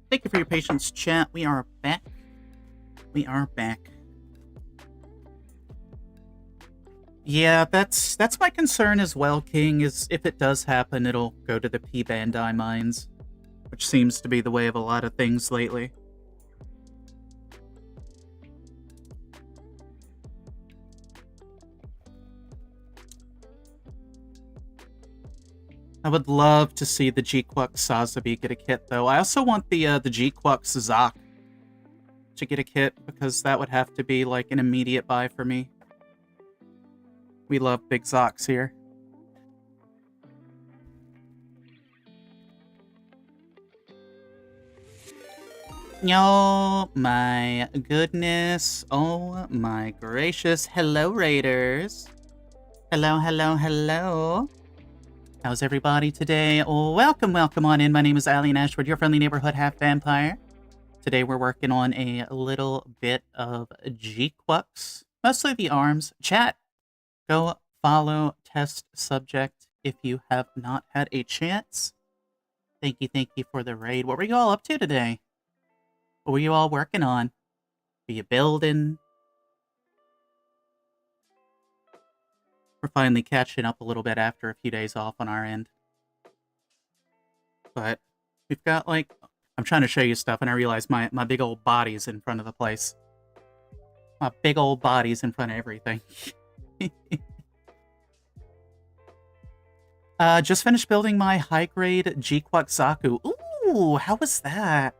Thank you for your patience, chat. We are back. We are back. Yeah, that's my concern as well, King, is if it does happen, it'll go to the P-Bandai mines, which seems to be the way of a lot of things lately. I would love to see the Gquux Sazabi get a kit, though. I also want the Gquux Zak to get a kit, because that would have to be, like, an immediate buy for me. We love big Zaks here. Oh my goodness. Oh my gracious. Hello, Raiders. Hello, hello, hello. How's everybody today? Oh, welcome on in. My name is Alien Ashford, your friendly neighborhood half-vampire. Today we're working on a little bit of Gquux. Mostly the arms. Chat, go follow test subject if you have not had a chance. Thank you for the raid. What were you all up to today? What were you all working on? Were you building? We're finally catching up a little bit after a few days off on our end. But we've got, like... I'm trying to show you stuff, and I realize my big old body's in front of the place. My big old body's in front of everything. Just finished building my high-grade Gquux Zaku. Ooh, how was that?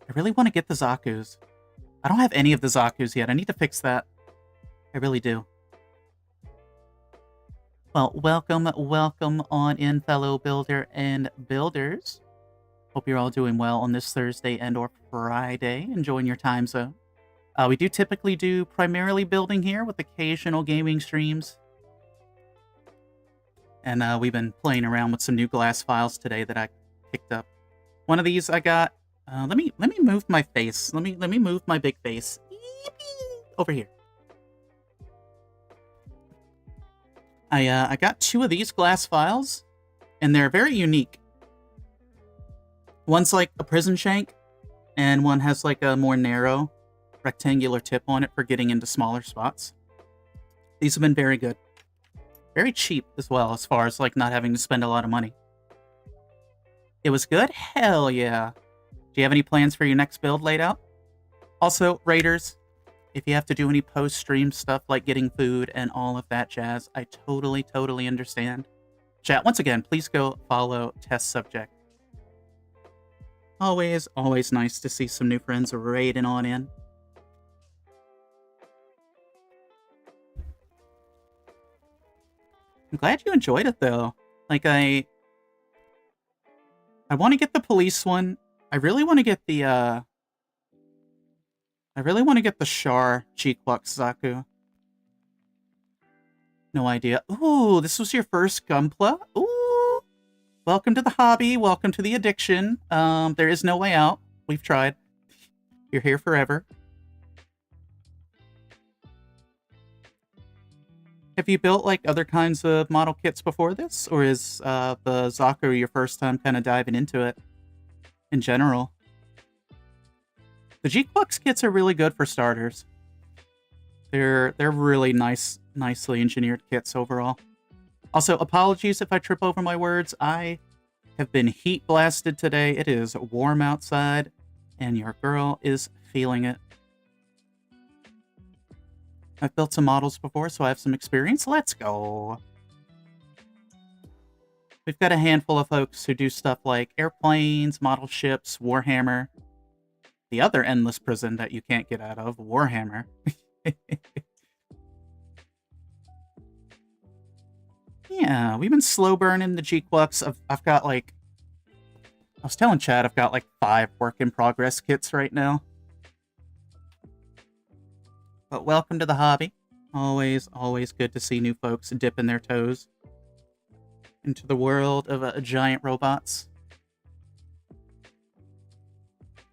I really want to get the Zakus. I don't have any of the Zakus yet. I need to fix that. I really do. Well, welcome on in, fellow builder and builders. Hope you're all doing well on this Thursday and or Friday, enjoying your time zone. We do typically do primarily building here with occasional gaming streams. And we've been playing around with some new glass files today that I picked up. One of these I got. Let me move my face. Let me move my big face over here. I got two of these glass files, and they're very unique. One's like a prison shank, and one has like a more narrow rectangular tip on it for getting into smaller spots. These have been very good. Very cheap as well, as far as like not having to spend a lot of money. It was good? Hell yeah. Do you have any plans for your next build laid out? Also, Raiders, if you have to do any post-stream stuff like getting food and all of that jazz, I totally understand. Chat, once again, please go follow test subject. Always nice to see some new friends raiding on in. I'm glad you enjoyed it, though. Like, I want to get the police one. I really want to get the, Char Gquux Zaku. No idea. Ooh, this was your first Gunpla? Ooh! Welcome to the hobby. Welcome to the addiction. There is no way out. We've tried. You're here forever. Have you built, like, other kinds of model kits before this? Or is the Zaku your first time kind of diving into it in general? The Gquux kits are really good for starters. They're really nicely engineered kits overall. Also, apologies if I trip over my words. I have been heat blasted today. It is warm outside, and your girl is feeling it. I've built some models before, so I have some experience. Let's go. We've got a handful of folks who do stuff like airplanes, model ships, Warhammer. The other endless prison that you can't get out of, Warhammer. Yeah, we've been slow burning the Gquux. I've got like... I was telling Chad I've got like 5 work-in-progress kits right now. But welcome to the hobby. Always good to see new folks dipping their toes into the world of giant robots.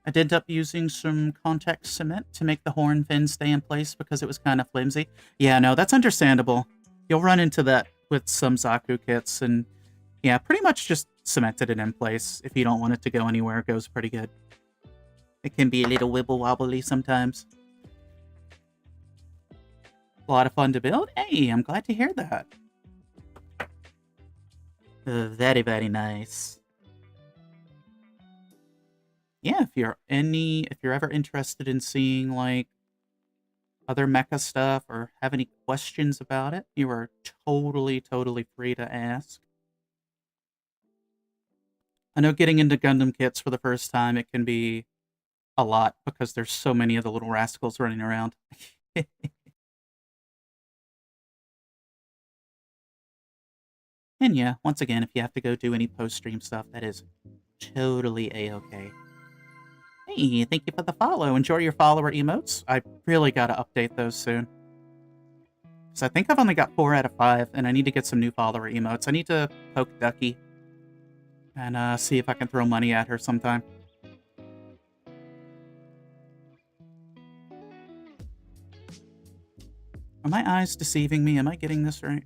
I did end up using some contact cement to make the horn fin stay in place because it was kind of flimsy. Yeah, no, that's understandable. You'll run into that with some Zaku kits, and Yeah, pretty much just cemented it in place. If you don't want it to go anywhere, it goes pretty good. It can be a little wibble-wobbly sometimes. A lot of fun to build. Hey, I'm glad to hear that. Very, very nice. Yeah, if you're ever interested in seeing like other mecha stuff or have any questions about it, you are totally free to ask. I know getting into Gundam kits for the first time, it can be a lot because there's so many of the little rascals running around. And yeah, once again, if you have to go do any post-stream stuff, that is totally a-okay. Hey, thank you for the follow. Enjoy your follower emotes. I really gotta update those soon. Because I think I've only got 4 out of 5, and I need to get some new follower emotes. I need to poke Ducky and see if I can throw money at her sometime. Are my eyes deceiving me? Am I getting this right?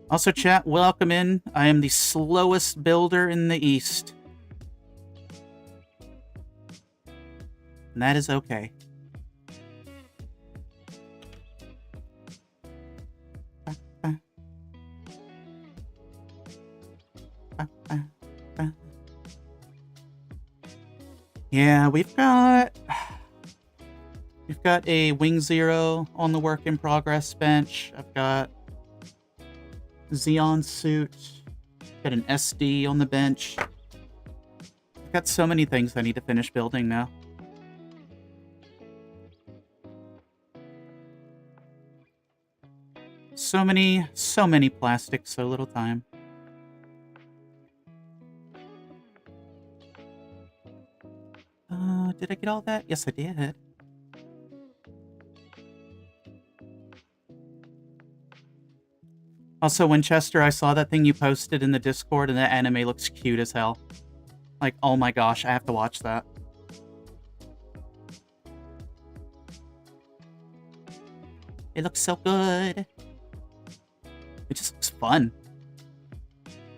Also, chat, welcome in. I am the slowest builder in the East. And that is okay. Yeah, we've got a Wing Zero on the work in progress bench. I've got Xeon suit. Got an SD on the bench. I've got so many things I need to finish building now. So many plastics, so little time. Did I get all that? Yes, I did. Also, Winchester, I saw that thing you posted in the Discord, and that anime looks cute as hell. Like, oh my gosh, I have to watch that. It looks so good. It just looks fun.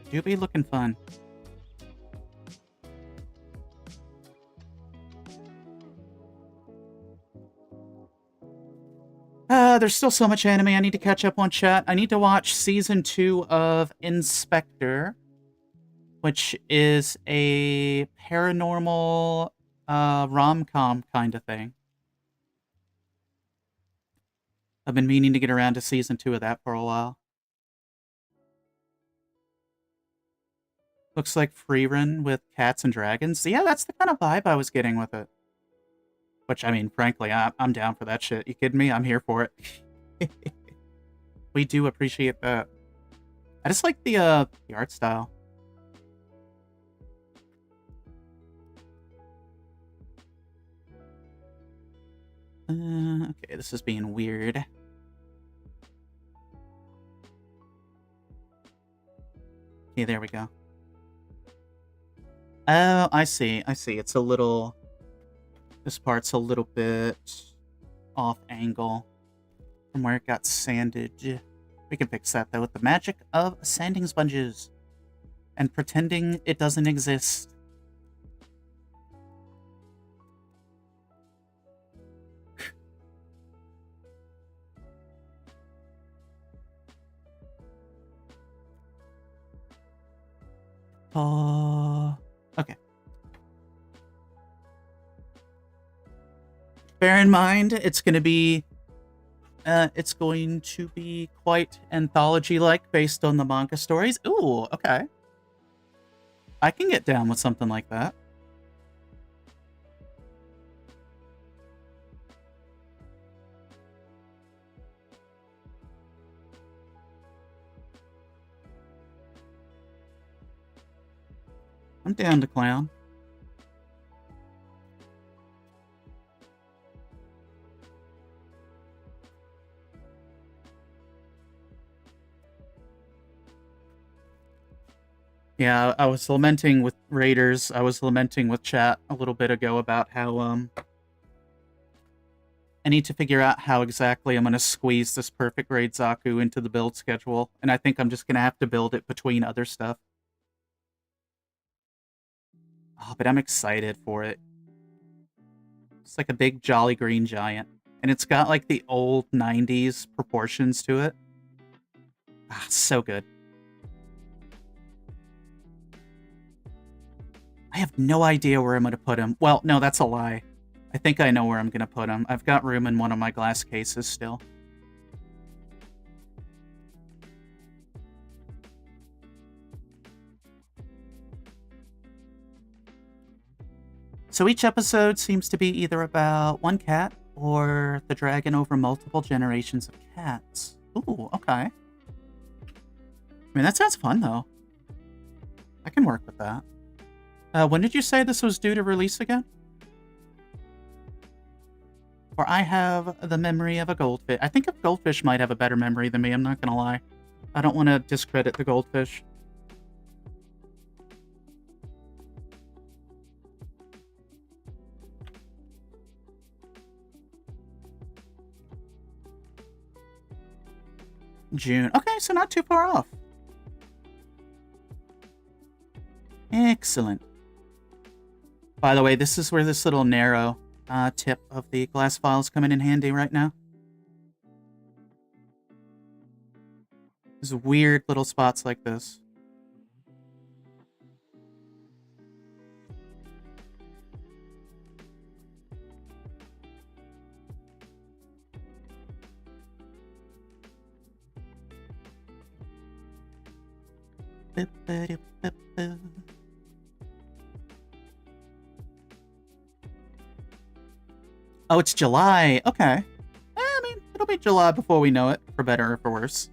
Do be looking fun. There's still so much anime I need to catch up on, chat. I need to watch Season 2 of Inspector, which is a paranormal rom-com kind of thing. I've been meaning to get around to Season 2 of that for a while. Looks like Freerun with cats and dragons. Yeah, that's the kind of vibe I was getting with it. Which, I mean, frankly, I'm down for that shit. You kidding me? I'm here for it. We do appreciate that. I just like the art style. Okay, this is being weird. Okay, there we go. Oh, I see. It's a little... This part's a little bit off angle from where it got sanded. We can fix that, though, with the magic of sanding sponges and pretending it doesn't exist. Okay. Bear in mind, it's going to be quite anthology-like based on the manga stories. Ooh, okay. I can get down with something like that. I'm down to clown. Yeah, I was lamenting with Raiders. I was lamenting with chat a little bit ago about how I need to figure out how exactly I'm going to squeeze this perfect grade Zaku into the build schedule, and I think I'm just going to have to build it between other stuff. Oh, but I'm excited for it. It's like a big jolly green giant, and it's got like the old 90s proportions to it. Ah, so good. I have no idea where I'm going to put him. Well, no, that's a lie. I think I know where I'm going to put him. I've got room in one of my glass cases still. So each episode seems to be either about one cat or the dragon over multiple generations of cats. Ooh, okay. I mean, that sounds fun, though. I can work with that. When did you say this was due to release again? For I have the memory of a goldfish. I think a goldfish might have a better memory than me, I'm not gonna lie. I don't want to discredit the goldfish. June. Okay, so not too far off. Excellent. By the way, this is where this little narrow tip of the glass file is coming in handy right now. There's weird little spots like this. Oh, it's July. Okay. I mean, it'll be July before we know it, for better or for worse.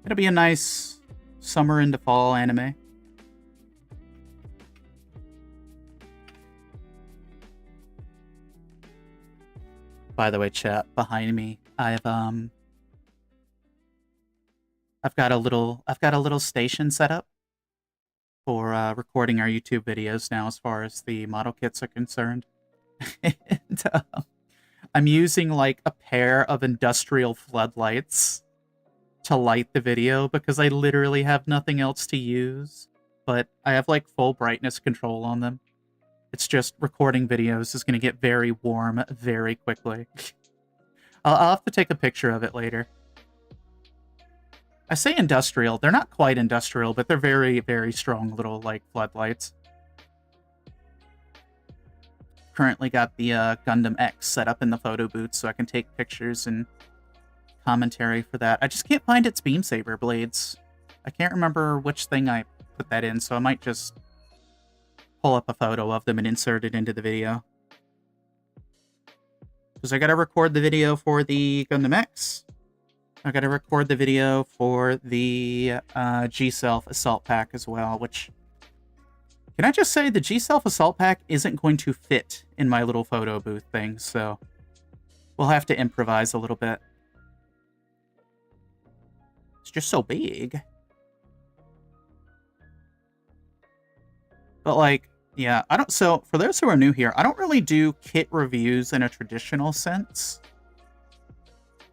It'll be a nice summer into fall anime. By the way, chat, behind me, I've got a little station set up for recording our YouTube videos now as far as the model kits are concerned. And I'm using like a pair of industrial floodlights to light the video because I literally have nothing else to use, but I have like full brightness control on them. It's just recording videos is going to get very warm very quickly. I'll have to take a picture of it later. I say industrial. They're not quite industrial, but they're very, very strong little, like, floodlights. Currently got the Gundam X set up in the photo booth so I can take pictures and commentary for that. I just can't find its beam saber blades. I can't remember which thing I put that in, so I might just pull up a photo of them and insert it into the video. Because I gotta record the video for the Gundam X. I gotta record the video for the G-Self Assault Pack as well, which... Can I just say the G-Self Assault Pack isn't going to fit in my little photo booth thing, so... We'll have to improvise a little bit. It's just so big. But, like, yeah, I don't... So, for those who are new here, I don't really do kit reviews in a traditional sense.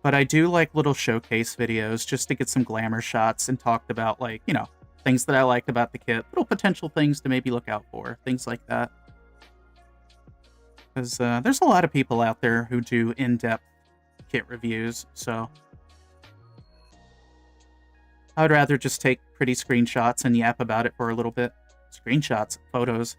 But I do like little showcase videos just to get some glamour shots and talk about, like, you know, things that I like about the kit. Little potential things to maybe look out for. Things like that. Because there's a lot of people out there who do in-depth kit reviews, so... I would rather just take pretty screenshots and yap about it for a little bit. Screenshots, photos.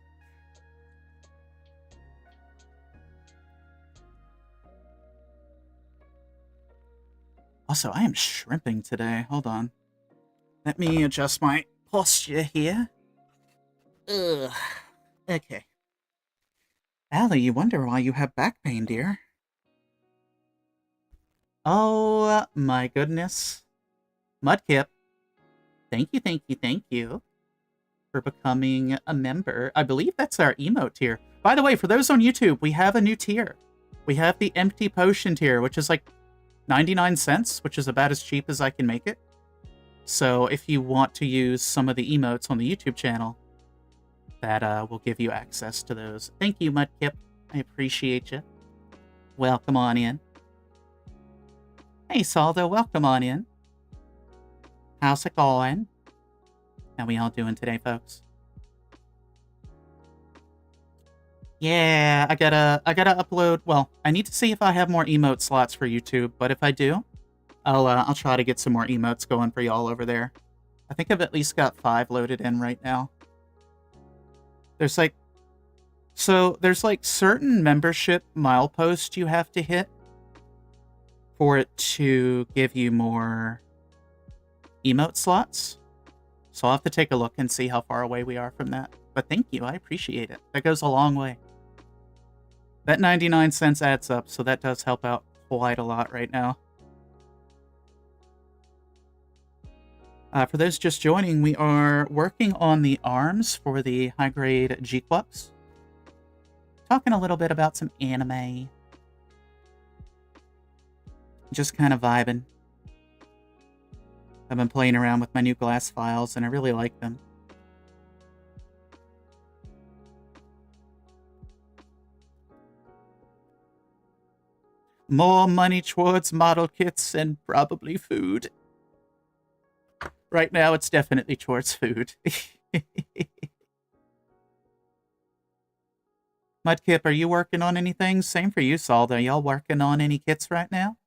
Also, I am shrimping today. Hold on. Let me adjust my posture here. Ugh. Okay. Allie, you wonder why you have back pain, dear. Oh, my goodness. Mudkip. Thank you for becoming a member. I believe that's our emote tier. By the way, for those on YouTube, we have a new tier. We have the empty potion tier, which is like 99 cents, which is about as cheap as I can make it. So if you want to use some of the emotes on the YouTube channel, that will give you access to those. Thank you, Mudkip. I appreciate you. Welcome on in. Hey, Saldo, welcome on in. How's it going? How we all doing today, folks? Yeah, I gotta upload. Well, I need to see if I have more emote slots for YouTube, but if I do, I'll try to get some more emotes going for y'all over there. I think I've at least got 5 loaded in right now. There's like certain membership mileposts you have to hit for it to give you more emote slots. So I'll have to take a look and see how far away we are from that. But thank you, I appreciate it. That goes a long way. That 99 cents adds up, so that does help out quite a lot right now. For those just joining, we are working on the arms for the high-grade Gquux. Talking a little bit about some anime. Just kind of vibing. I've been playing around with my new glass files, and I really like them. More money towards model kits and probably food. Right now, it's definitely towards food. Mudkip, are you working on anything? Same for you, Salda. Y'all working on any kits right now?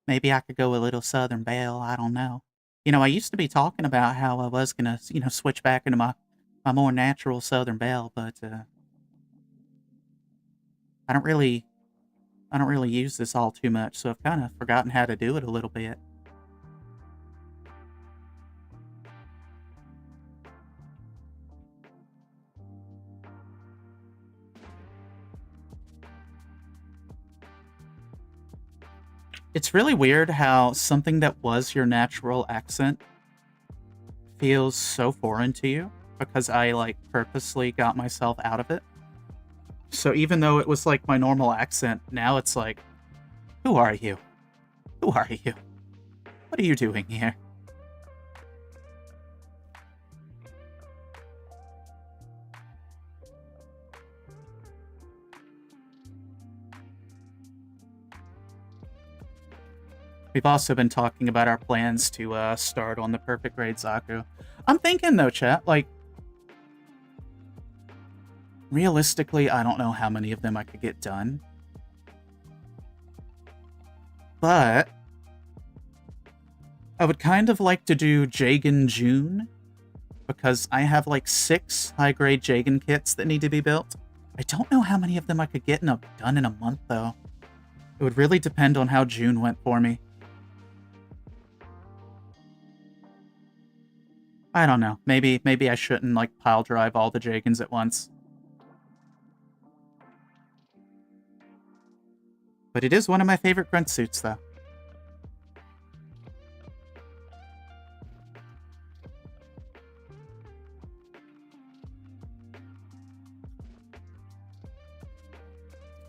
Maybe I could go a little Southern Belle. I don't know. You know, I used to be talking about how I was gonna, you know, switch back into my more natural Southern Belle, but I don't really use this all too much, so I've kind of forgotten how to do it a little bit. It's really weird how something that was your natural accent feels so foreign to you, because I, like, purposely got myself out of it. So even though it was, like, my normal accent, now it's like, who are you? Who are you? What are you doing here? We've also been talking about our plans to start on the perfect grade Zaku. I'm thinking, though, chat, like, realistically, I don't know how many of them I could get done. But I would kind of like to do Jagan June, because I have, like, 6 high-grade Jagan kits that need to be built. I don't know how many of them I could get done in a month, though. It would really depend on how June went for me. I don't know. Maybe I shouldn't, like, pile drive all the Jagans at once. But it is one of my favorite grunt suits, though.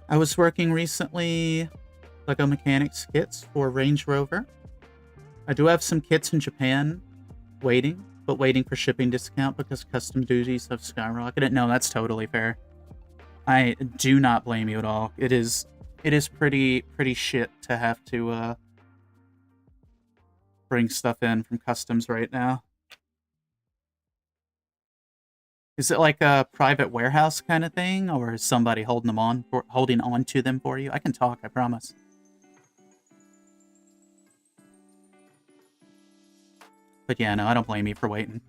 I was working recently LEGO Mechanics kits for Range Rover. I do have some kits in Japan waiting for shipping discount because custom duties have skyrocketed. No, that's totally fair. I do not blame you at all. It is pretty shit to have to bring stuff in from customs right now. Is it like a private warehouse kind of thing, or is somebody holding on to them for you? I can talk, I promise. But yeah, no, I don't blame you for waiting.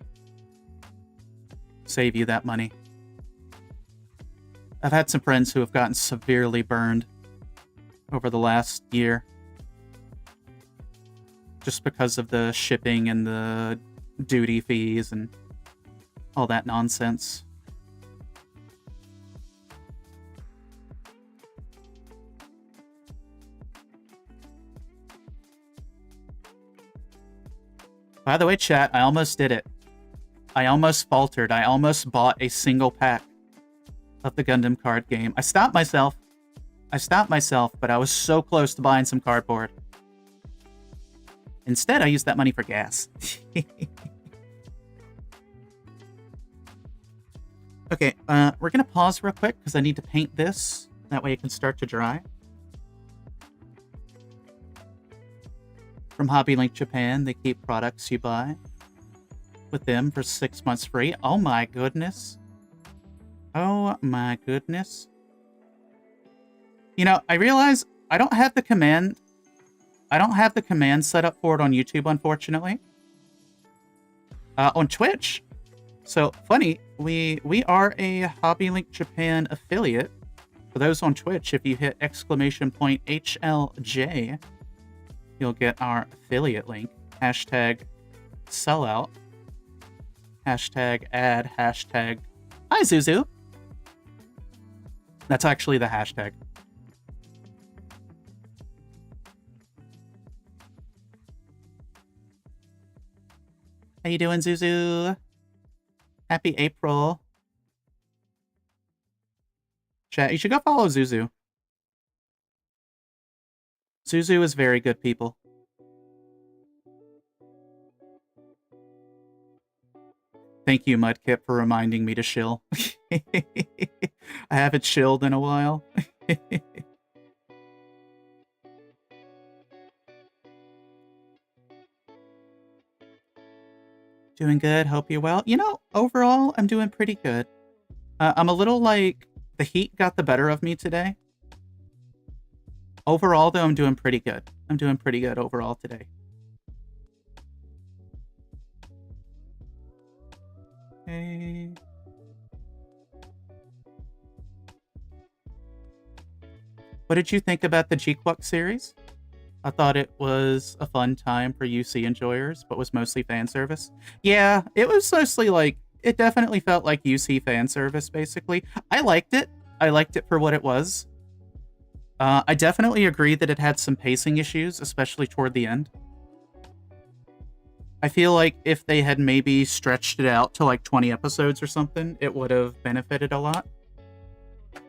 Save you that money. I've had some friends who have gotten severely burned over the last year. Just because of the shipping and the duty fees and all that nonsense. By the way, chat, I almost did it. I almost faltered. I almost bought a single pack of the Gundam card game. I stopped myself, but I was so close to buying some cardboard. Instead, I used that money for gas. Okay, we're gonna pause real quick because I need to paint this. That way it can start to dry. From Hobby Link Japan, they keep products you buy with them for 6 months free. Oh my goodness. Oh my goodness. You know, I realize I don't have the command set up for it on YouTube, unfortunately. On Twitch. So, funny, we are a Hobby Link Japan affiliate. For those on Twitch, if you hit !HLJ, you'll get our affiliate link. Hashtag sellout. Hashtag ad. Hashtag hi, Zuzu. That's actually the hashtag. How you doing, Zuzu? Happy April. Chat, you should go follow Zuzu. Zuzu is very good people. Thank you, Mudkip, for reminding me to chill. I haven't chilled in a while. Doing good. Hope you're well. You know, overall, I'm doing pretty good. I'm a little like, the heat got the better of me today. Overall, though, I'm doing pretty good. I'm doing pretty good overall today. Okay. What did you think about the Gquux series? I thought it was a fun time for UC enjoyers, but was mostly fan service. Yeah, it was mostly like, it definitely felt like UC fan service, basically. I liked it. I liked it for what it was. I definitely agree that it had some pacing issues, especially toward the end. I feel like if they had maybe stretched it out to like 20 episodes or something, it would have benefited a lot.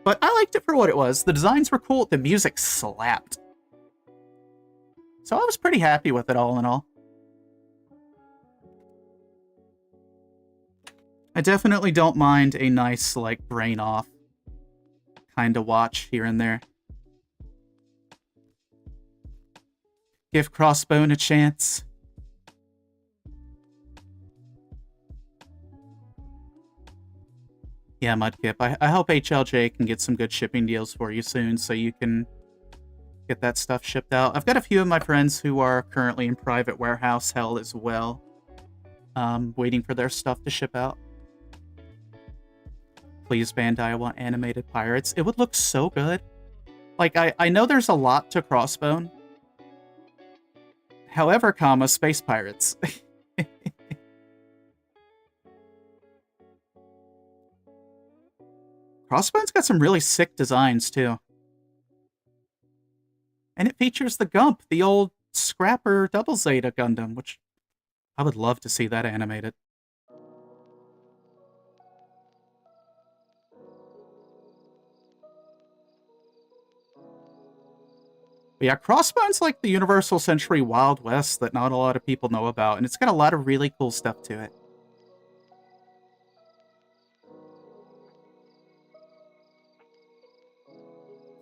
But I liked it for what it was. The designs were cool. The music slapped. So I was pretty happy with it all in all. I definitely don't mind a nice, like, brain off kind of watch here and there. Give Crossbone a chance. Yeah, Mudkip. I hope HLJ can get some good shipping deals for you soon so you can get that stuff shipped out. I've got a few of my friends who are currently in private warehouse hell as well, waiting for their stuff to ship out. Please, Bandai, I want animated pirates. It would look so good. Like, I know there's a lot to Crossbone. However, space pirates. Crossbone's got some really sick designs, too. And it features the Gump, the old Scrapper Double Zeta Gundam, which I would love to see that animated. But yeah, Crossbone's like the Universal Century Wild West that not a lot of people know about, and it's got a lot of really cool stuff to it.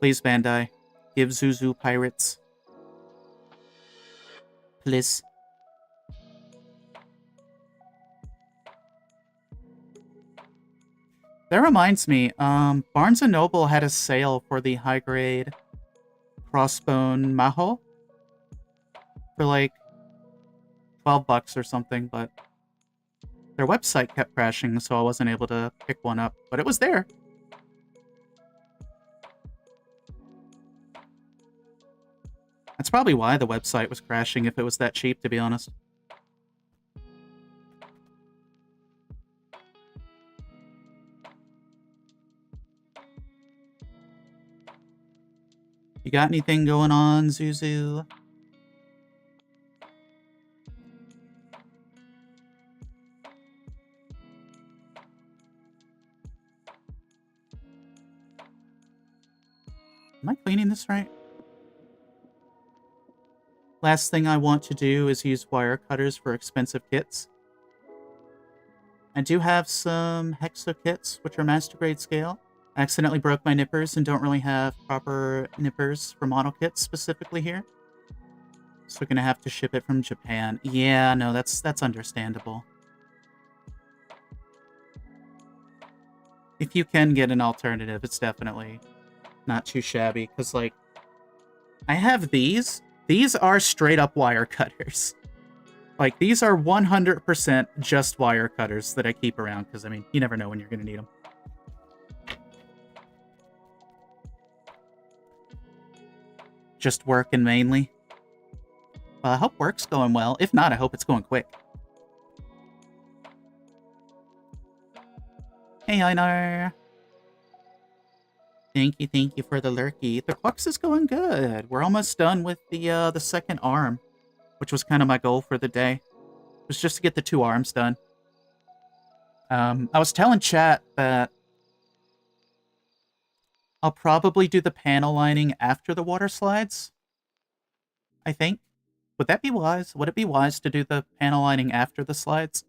Please, Bandai, give Zuzu pirates. Please. That reminds me, Barnes & Noble had a sale for the high-grade Crossbone Maho for like $12 or something, but their website kept crashing, so I wasn't able to pick one up, but it was there. That's probably why the website was crashing, if it was that cheap, to be honest. You got anything going on, Zuzu? Am I cleaning this right? Last thing I want to do is use wire cutters for expensive kits. I do have some Hexo kits, which are master grade scale. I accidentally broke my nippers and don't really have proper nippers for model kits specifically here. So we're gonna have to ship it from Japan. Yeah, no, that's understandable. If you can get an alternative, it's definitely not too shabby. Because, like, I have these. These are straight up wire cutters. Like, these are 100% just wire cutters that I keep around. Because, I mean, you never know when you're going to need them. Just working mainly. Well, I hope work's going well. If not, I hope it's going quick. Hey, Einar. Thank you for the lurky. The Gquux is going good. We're almost done with the second arm, which was kind of my goal for the day. It was just to get the 2 arms done. I was telling chat that I'll probably do the panel lining after the water slides. I think. Would that be wise? Would it be wise to do the panel lining after the slides?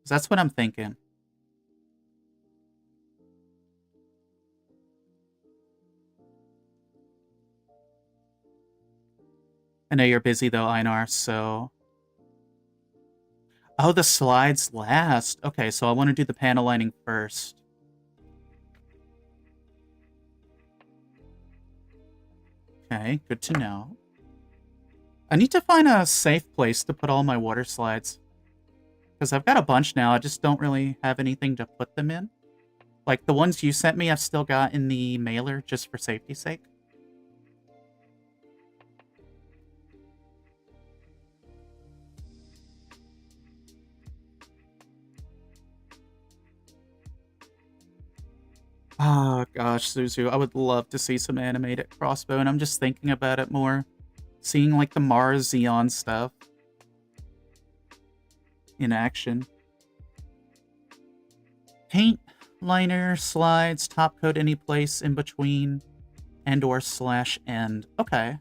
'Cause that's what I'm thinking. I know you're busy though, Einar, so... Oh, the slides last. Okay, so I want to do the panel lining first. Okay, good to know. I need to find a safe place to put all my water slides. Because I've got a bunch now, I just don't really have anything to put them in. Like, the ones you sent me, I've still got in the mailer, just for safety's sake. Oh, gosh, Suzu, I would love to see some animated crossbow, and I'm just thinking about it more. Seeing, like, the Mars Xeon stuff in action. Paint, liner, slides, top coat any place in between, and or / end. Okay.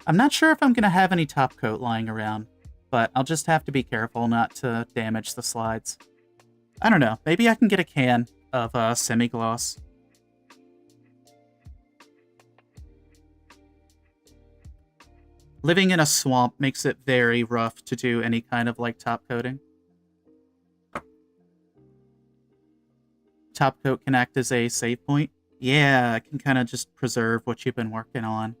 I'm not sure if I'm going to have any top coat lying around, but I'll just have to be careful not to damage the slides. I don't know. Maybe I can get a can of semi-gloss. Living in a swamp makes it very rough to do any kind of, like, top coating. Top coat can act as a save point. Yeah, it can kind of just preserve what you've been working on.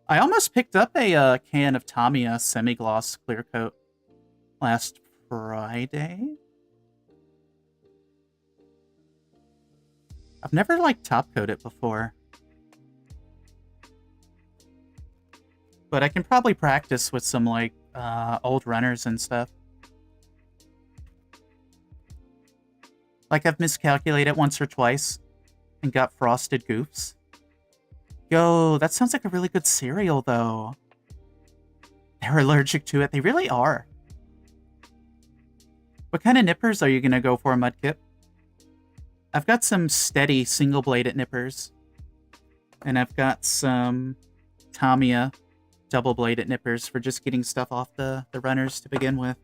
I almost picked up a can of Tamiya semi-gloss clear coat last Friday. I've never, like, top coat it before. But I can probably practice with some, like, old runners and stuff. Like, I've miscalculated once or twice and got frosted goofs. Yo, that sounds like a really good cereal, though. They're allergic to it. They really are. What kind of nippers are you going to go for, Mudkip? I've got some steady single-bladed nippers. And I've got some Tamiya double-bladed nippers for just getting stuff off the runners to begin with.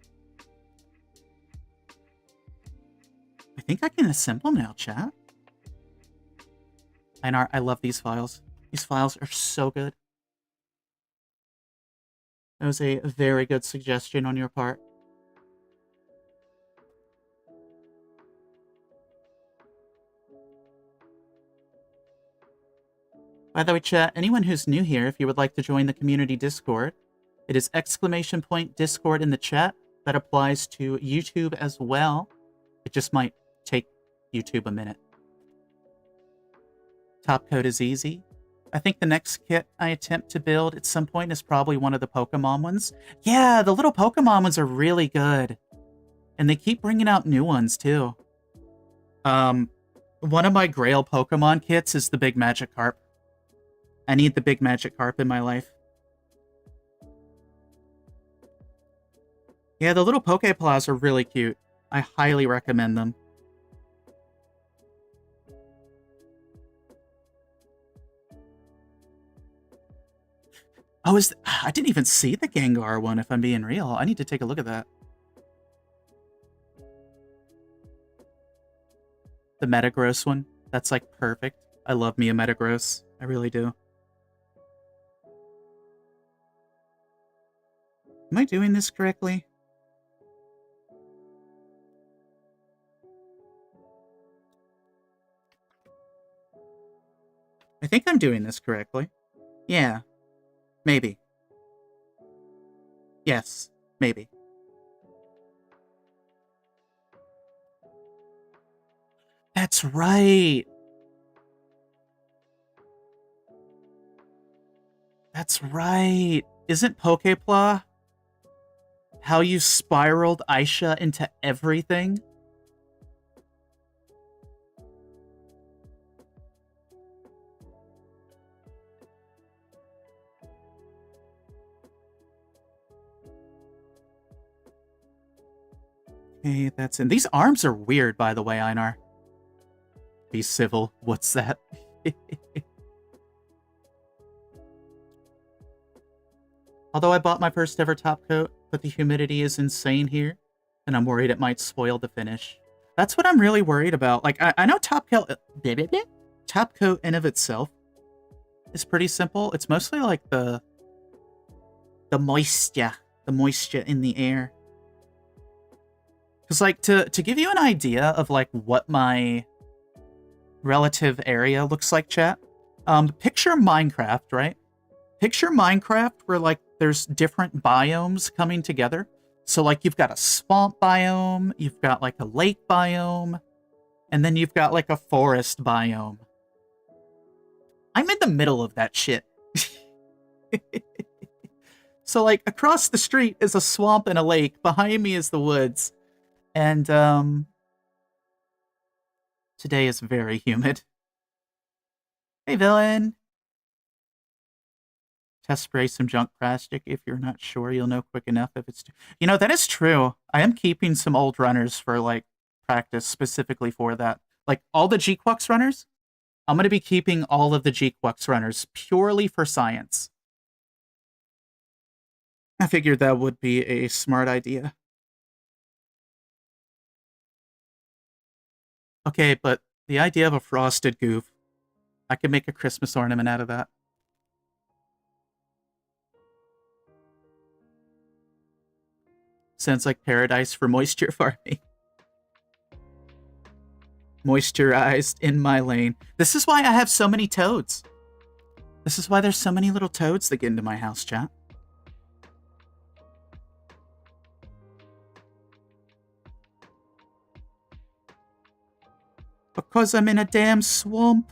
I think I can assemble now, chat. Einar, I love these files. These files are so good. That was a very good suggestion on your part. By the way, chat, anyone who's new here, if you would like to join the community Discord, it is !Discord in the chat. That applies to YouTube as well. It just might take YouTube a minute. Top coat is easy. I think the next kit I attempt to build at some point is probably one of the Pokemon ones. Yeah, the little Pokemon ones are really good. And they keep bringing out new ones, too. One of my Grail Pokemon kits is the Big Magikarp. I need the Big Magikarp in my life. Yeah, the little Poképlas are really cute. I highly recommend them. Oh, I didn't even see the Gengar one, if I'm being real. I need to take a look at that. The Metagross one. That's, like, perfect. I love me a Metagross. I really do. Am I doing this correctly? I think I'm doing this correctly. Yeah. Maybe. Yes. Maybe. That's right! That's right! Isn't Poképla how you spiraled Aisha into everything? Okay, that's in. These arms are weird, by the way, Einar. Be civil. What's that? Although I bought my first ever top coat, but the humidity is insane here, and I'm worried it might spoil the finish. That's what I'm really worried about. Like, I know top coat in of itself is pretty simple. It's mostly like the moisture in the air. Because, like, to give you an idea of, like, what my relative area looks like, chat, picture Minecraft, right? Picture Minecraft where, like, there's different biomes coming together. So, like, you've got a swamp biome, you've got, like, a lake biome, and then you've got, like, a forest biome. I'm in the middle of that shit. So, like, across the street is a swamp and a lake. Behind me is the woods. And, today is very humid. Hey, villain! Test spray some junk plastic. If you're not sure, you'll know quick enough if it's... You know, that is true. I am keeping some old runners for, like, practice specifically for that. Like, all the Gquux runners, I'm going to be keeping all of the Gquux runners purely for science. I figured that would be a smart idea. Okay, but the idea of a frosted goof, I could make a Christmas ornament out of that. Sounds like paradise for moisture farming. Moisturized in my lane. This is why I have so many toads. This is why there's so many little toads that get into my house, chat. Because I'm in a damn swamp.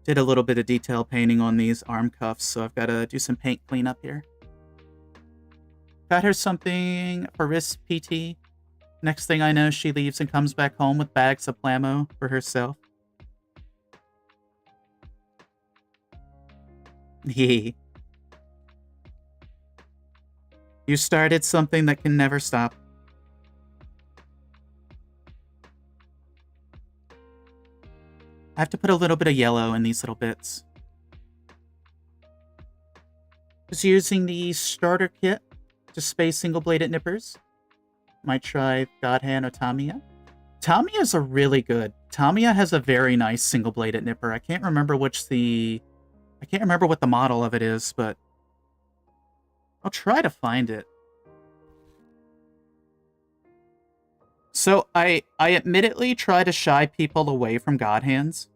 Did a little bit of detail painting on these arm cuffs, so I've got to do some paint cleanup here. Got her something for wrist PT. Next thing I know, she leaves and comes back home with bags of Plamo for herself. You started something that can never stop. I have to put a little bit of yellow in these little bits. Just using the starter kit to space single-bladed nippers. Might try Godhand or Tamiya. Tamiya's a really good. Tamiya has a very nice single-bladed nipper. I can't remember what the model of it is, but I'll try to find it. So I admittedly try to shy people away from God Hands.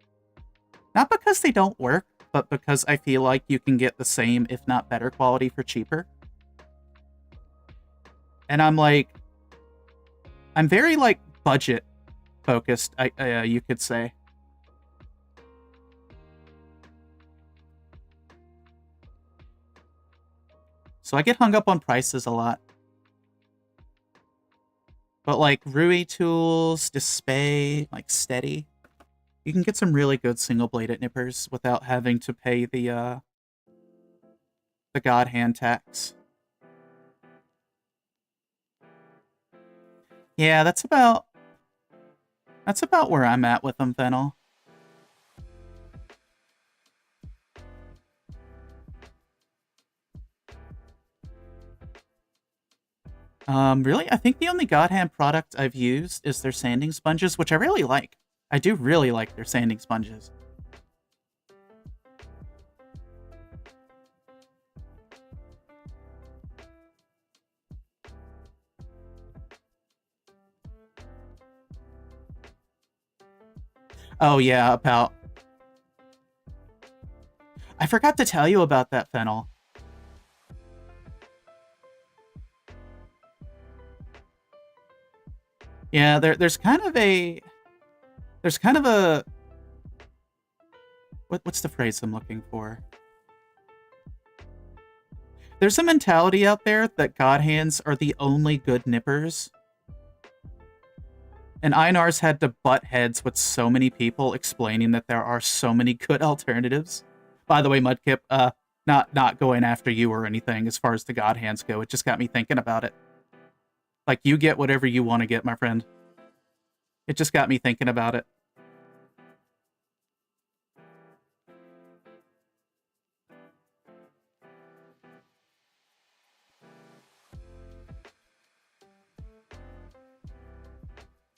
Not because they don't work, but because I feel like you can get the same, if not better quality for cheaper. And I'm like, I'm very, like, budget focused, you could say. So I get hung up on prices a lot. But, like, Rui tools, Dispay, like, Steady, you can get some really good single-bladed nippers without having to pay the God Hand tax. Yeah, that's about where I'm at with them, Fennel. Really, I think the only God Hand product I've used is their sanding sponges, which I really like. I do really like their sanding sponges. Oh yeah, about... I forgot to tell you about that, Fennel. Yeah, there's kind of a... There's kind of a... What's the phrase I'm looking for? There's a mentality out there that God Hands are the only good nippers. And Einar's had to butt heads with so many people explaining that there are so many good alternatives. By the way, Mudkip, not going after you or anything as far as the God Hands go. It just got me thinking about it. Like, you get whatever you want to get, my friend. It just got me thinking about it.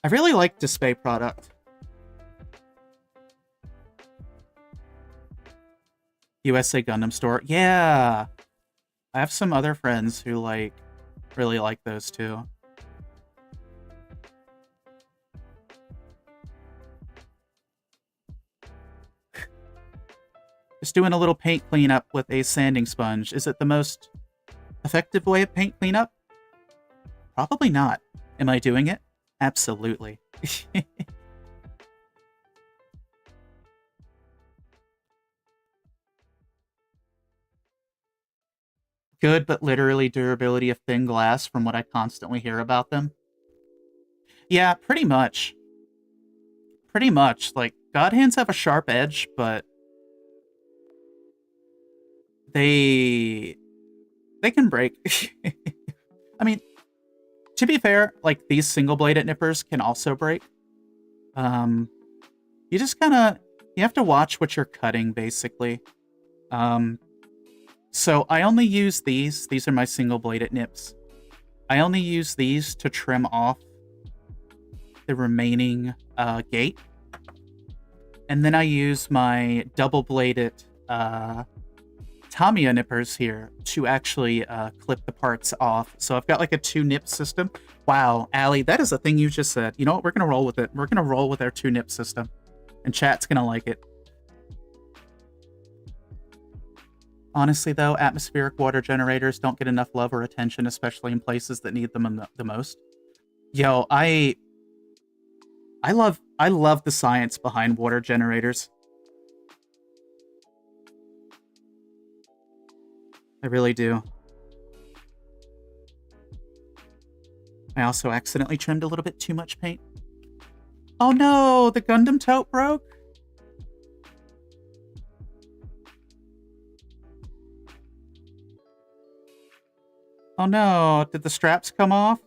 I really like Display product. USA Gundam store. Yeah. I have some other friends who really like those too. Just doing a little paint cleanup with a sanding sponge. Is it the most effective way of paint cleanup? Probably not. Am I doing it? Absolutely. Good, but literally durability of thin glass from what I constantly hear about them. Yeah, pretty much. Pretty much. Like, God Hands have a sharp edge, but they can break. I mean, to be fair, like, these single-bladed nippers can also break. You just you have to watch what you're cutting, basically. So I only use these. These are my single-bladed nips. I only use these to trim off the remaining gate. And then I use my double-bladed Tamiya nippers here to actually clip the parts off. So I've got like a 2-nip system. Wow, Allie, that is a thing you just said. You know what? We're going to roll with it. We're going to roll with our 2-nip system. And chat's going to like it. Honestly, though, atmospheric water generators don't get enough love or attention, especially in places that need them the most. Yo, I love the science behind water generators. I really do. I also accidentally trimmed a little bit too much paint. Oh no, the Gundam tote broke? Oh no, did the straps come off?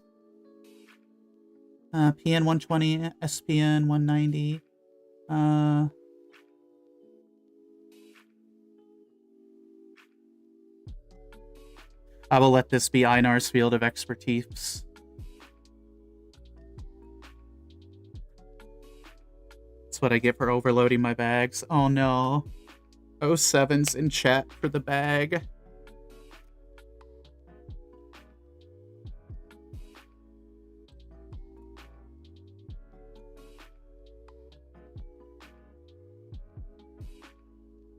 PN 120, SPN 190. I will let this be Einar's field of expertise. That's what I get for overloading my bags. Oh no. 07's in chat for the bag.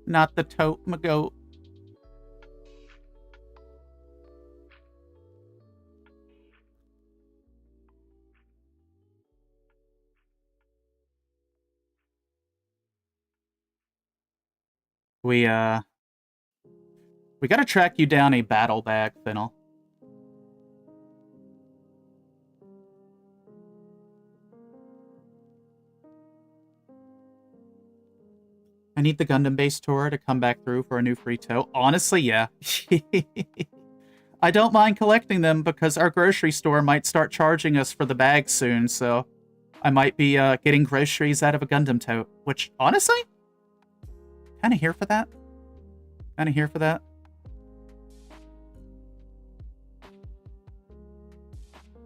Not the tote, my goat. We gotta track you down a battle bag, Fennel. I need the Gundam base tour to come back through for a new free tote. Honestly, yeah. I don't mind collecting them because our grocery store might start charging us for the bags soon, so I might be getting groceries out of a Gundam tote, which, honestly, kind of here for that. Kind of here for that.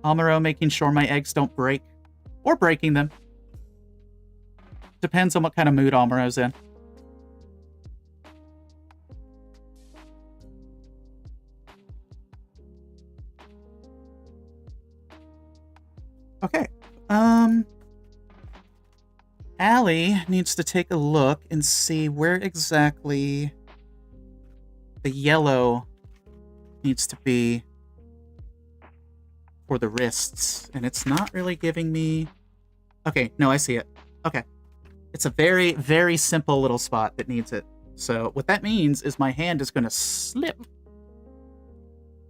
Amuro making sure my eggs don't break. Or breaking them. Depends on what kind of mood Amuro's in. Okay. Allie needs to take a look and see where exactly the yellow needs to be for the wrists. And it's not really giving me... Okay, no, I see it. Okay. It's a very, very simple little spot that needs it. So what that means is my hand is going to slip.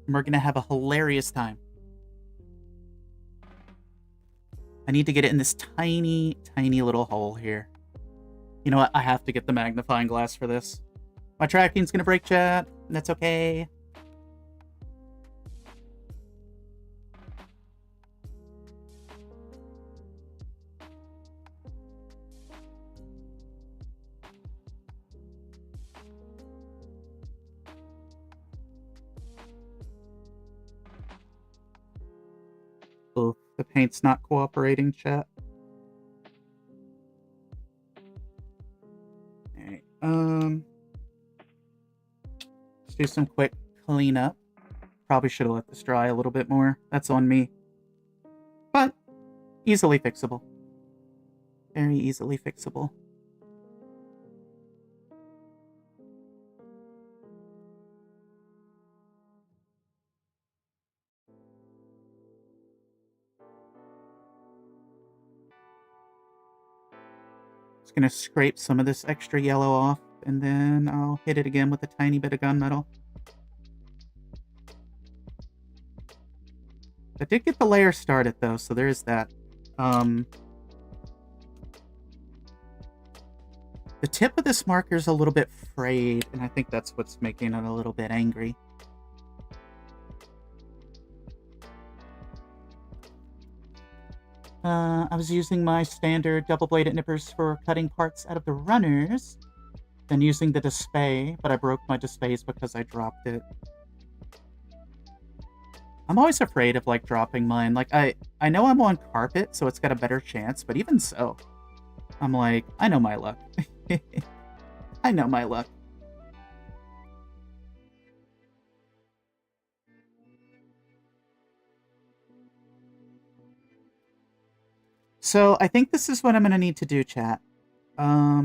And we're going to have a hilarious time. I need to get it in this tiny, tiny little hole here. You know what? I have to get the magnifying glass for this. My tracking's going to break, chat. That's okay. Oh, the paint's not cooperating, chat. Alright, let's do some quick cleanup. Probably should have let this dry a little bit more. That's on me. But, easily fixable. Very easily fixable. Just gonna scrape some of this extra yellow off, and then I'll hit it again with a tiny bit of gunmetal. I did get the layer started though, so there is that. The tip of this marker is a little bit frayed, and I think that's what's making it a little bit angry. I was using my standard double-bladed nippers for cutting parts out of the runners, then using the display, but I broke my displays because I dropped it. I'm always afraid of, like, dropping mine. Like, I know I'm on carpet, so it's got a better chance, but even so, I'm like, I know my luck. I know my luck. So, I think this is what I'm going to need to do, chat. I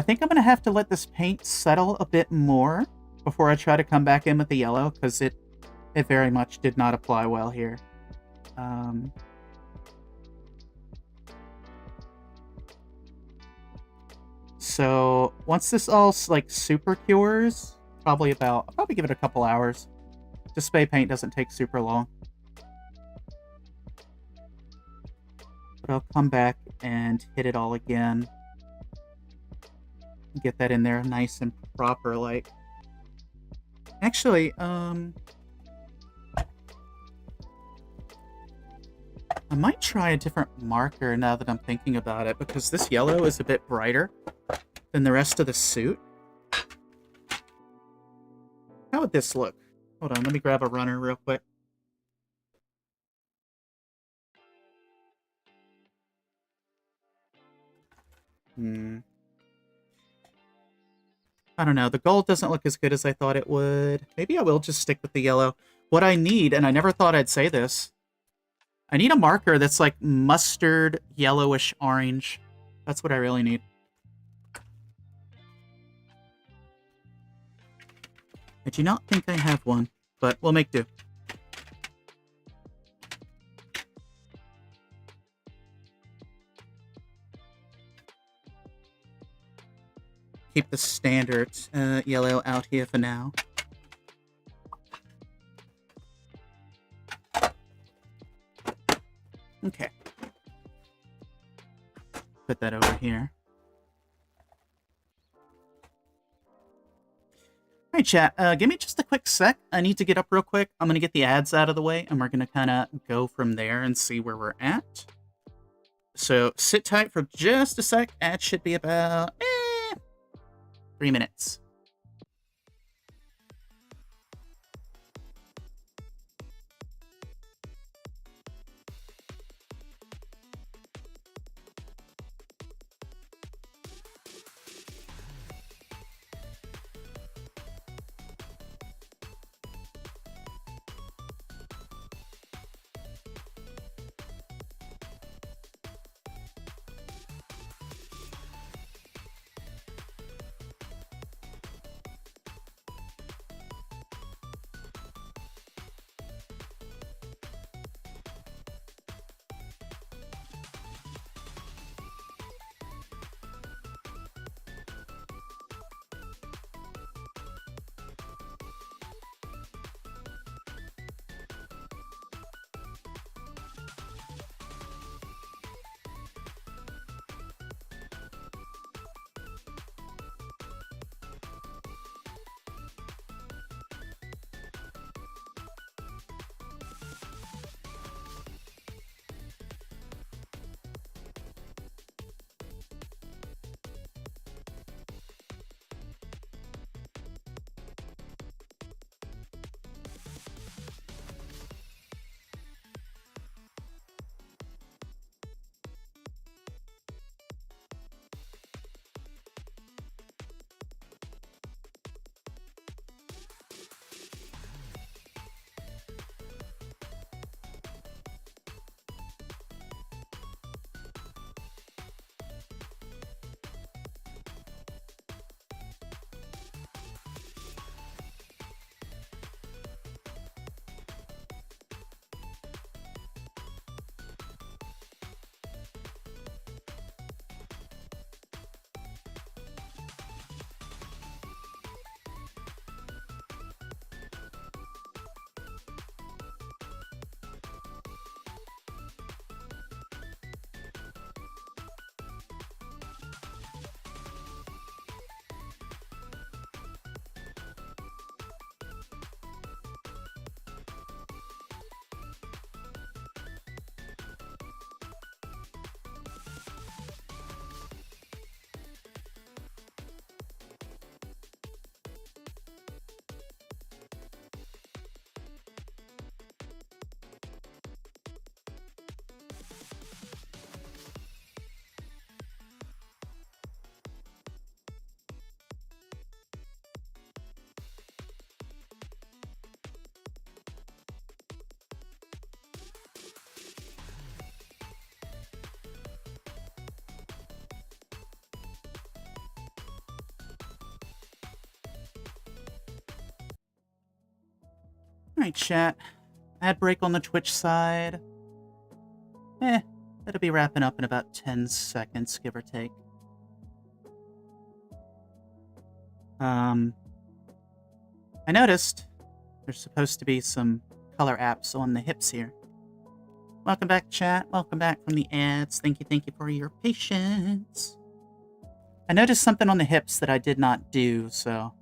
think I'm going to have to let this paint settle a bit more before I try to come back in with the yellow, because it very much did not apply well here. So, once this all, like, super cures, I'll probably give it a couple hours. Display paint doesn't take super long. But I'll come back and hit it all again. Get that in there nice and proper, like. Actually, I might try a different marker now that I'm thinking about it, because this yellow is a bit brighter than the rest of the suit. How would this look? Hold on, let me grab a runner real quick. I don't know. The gold doesn't look as good as I thought it would. Maybe I will just stick with the yellow. What I need, and I never thought I'd say this, I need a marker that's like mustard, yellowish orange. That's what I really need. I do not think I have one, but we'll make do. Keep the standard yellow out here for now. Okay. Put that over here. Alright, chat. Give me just a quick sec. I need to get up real quick. I'm going to get the ads out of the way, and we're going to kind of go from there and see where we're at. So, sit tight for just a sec. Ads should be about 3 minutes. Alright, chat. Ad break on the Twitch side. It'll be wrapping up in about 10 seconds, give or take. I noticed there's supposed to be some color apps on the hips here. Welcome back, chat. Welcome back from the ads. Thank you for your patience. I noticed something on the hips that I did not do, so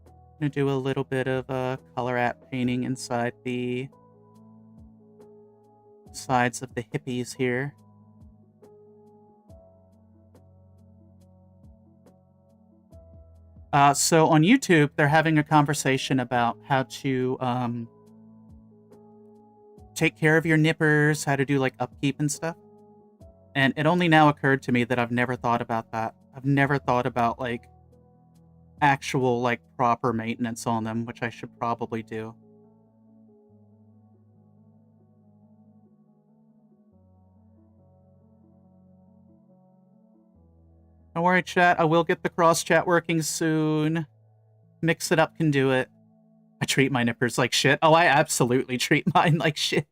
I'm gonna do a little bit of color app painting inside the sides of the hippies here. So on YouTube, they're having a conversation about how to take care of your nippers, how to do like upkeep and stuff. And it only now occurred to me that I've never thought about that. I've never thought about like actual like proper maintenance on them, which I should probably do. Don't worry, chat. I will get the cross chat working soon. Mix It Up can do it. I treat my nippers like shit. Oh, I absolutely treat mine like shit.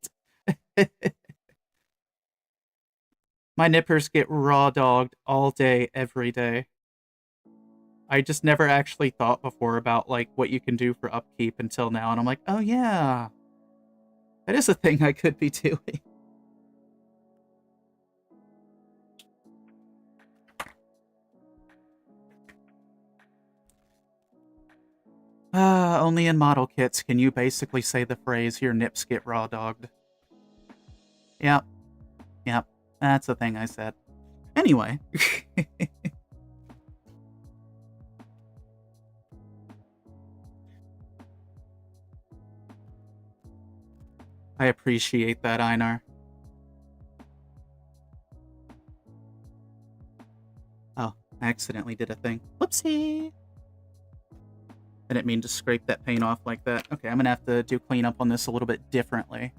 My nippers get raw dogged all day, every day. I just never actually thought before about like what you can do for upkeep until now, and I'm like, oh yeah, that is a thing I could be doing. Only in model kits can you basically say the phrase, your nips get raw dogged. Yep. Yep. That's the thing I said. Anyway. I appreciate that, Einar. Oh, I accidentally did a thing. Whoopsie! I didn't mean to scrape that paint off like that. Okay, I'm gonna have to do cleanup on this a little bit differently.